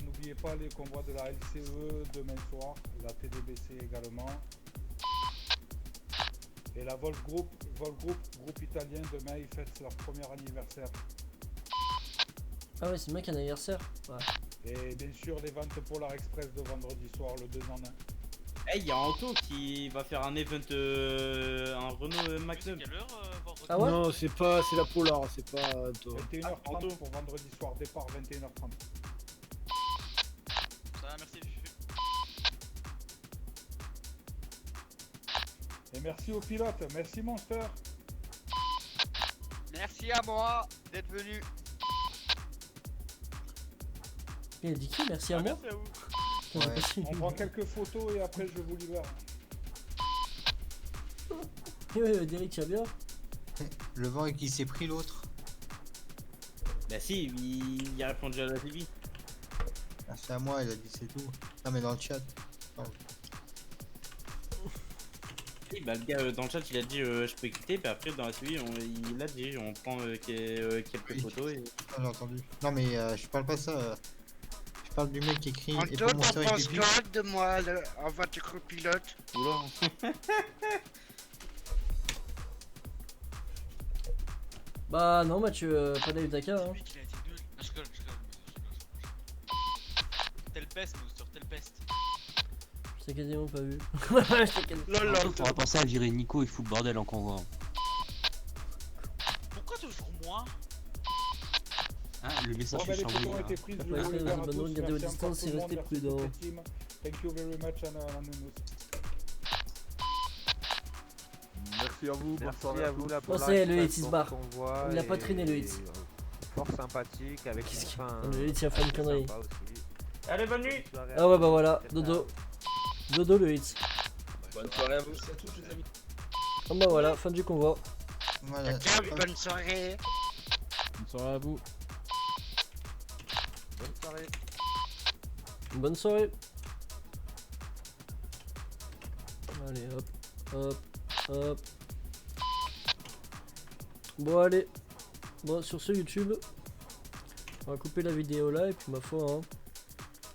N'oubliez pas les convois de la LCE demain soir, la TDBC également. Et la Volgroup, groupe italien, demain ils fêtent leur premier anniversaire. Ah ouais, c'est le mec qui a un anniversaire. Ouais. Et bien sûr les ventes Polar Express de vendredi soir, le 2 en 1. Eh, il y a Anto qui va faire un event, un Renault Magnum. Ah ouais? Non, c'est pas, c'est la Polar, c'est pas. Toi. 21h30 Anto. pour vendredi soir, départ 21h30. Ça va, merci. Et merci aux pilotes, merci Monster. Merci à moi d'être venu. Il a dit qui? Merci à moi? Merci à vous. Putain, j'ai Ouais. pas su. On prend quelques photos et après je vous libère. Ouais, Derek, tu vas bien? Le vent qui s'est pris l'autre. Bah si, il a répondu à la TV. C'est à moi, il a dit c'est tout. Non mais dans le chat. Oui, bah, le gars dans le chat il a dit je peux quitter, puis après dans la suite il a dit on prend quelques photos et. Ah, j'ai entendu. Non mais je parle pas de ça. Je parle du mec qui écrit et Antoine, pour mon t'en historique penses public. quoi de moi en voiture pilote? Oula. Bah non Mathieu, pas d'Ayutaka hein. Tel peste, Monster, tel peste. Je t'ai quasiment pas vu. Je t'ai quasiment- Bientôt, faudra penser à virer Nico, il fout le bordel en convoi. Pourquoi toujours moi? Hein, le message Bon, bah, est les changé. photos ont été prises, Après, je vous les les à abonnements, tous. gardez vos Merci distances encore et tout le restez monde, prudents. merci toute cette team. Thank you very much Anonymous. Merci à vous, bonne Merci soirée à vous la Oh, c'est le hit, il se barre. convoi. Il a pas traîné, le hit. Fort sympathique avec une fin. Le hit il a fait une connerie. sympa aussi. Allez, bonne nuit. Soirée à Ah ouais tous, bah voilà, c'est dodo. ça. Dodo le hit. Bonne soirée à vous. Merci à tous les amis. Ah bah voilà, fin du convoi. Voilà. Ciao, bonne soirée. Bonne soirée à vous. Bonne soirée. Bonne soirée. Allez hop, hop, hop. Bon allez. Bon sur ce YouTube, on va couper la vidéo là et puis ma foi hein,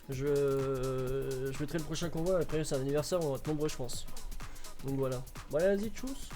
je mettrai le prochain convoi, après c'est un anniversaire, on va être nombreux je pense. Donc voilà. Bon allez vas-y tchuss.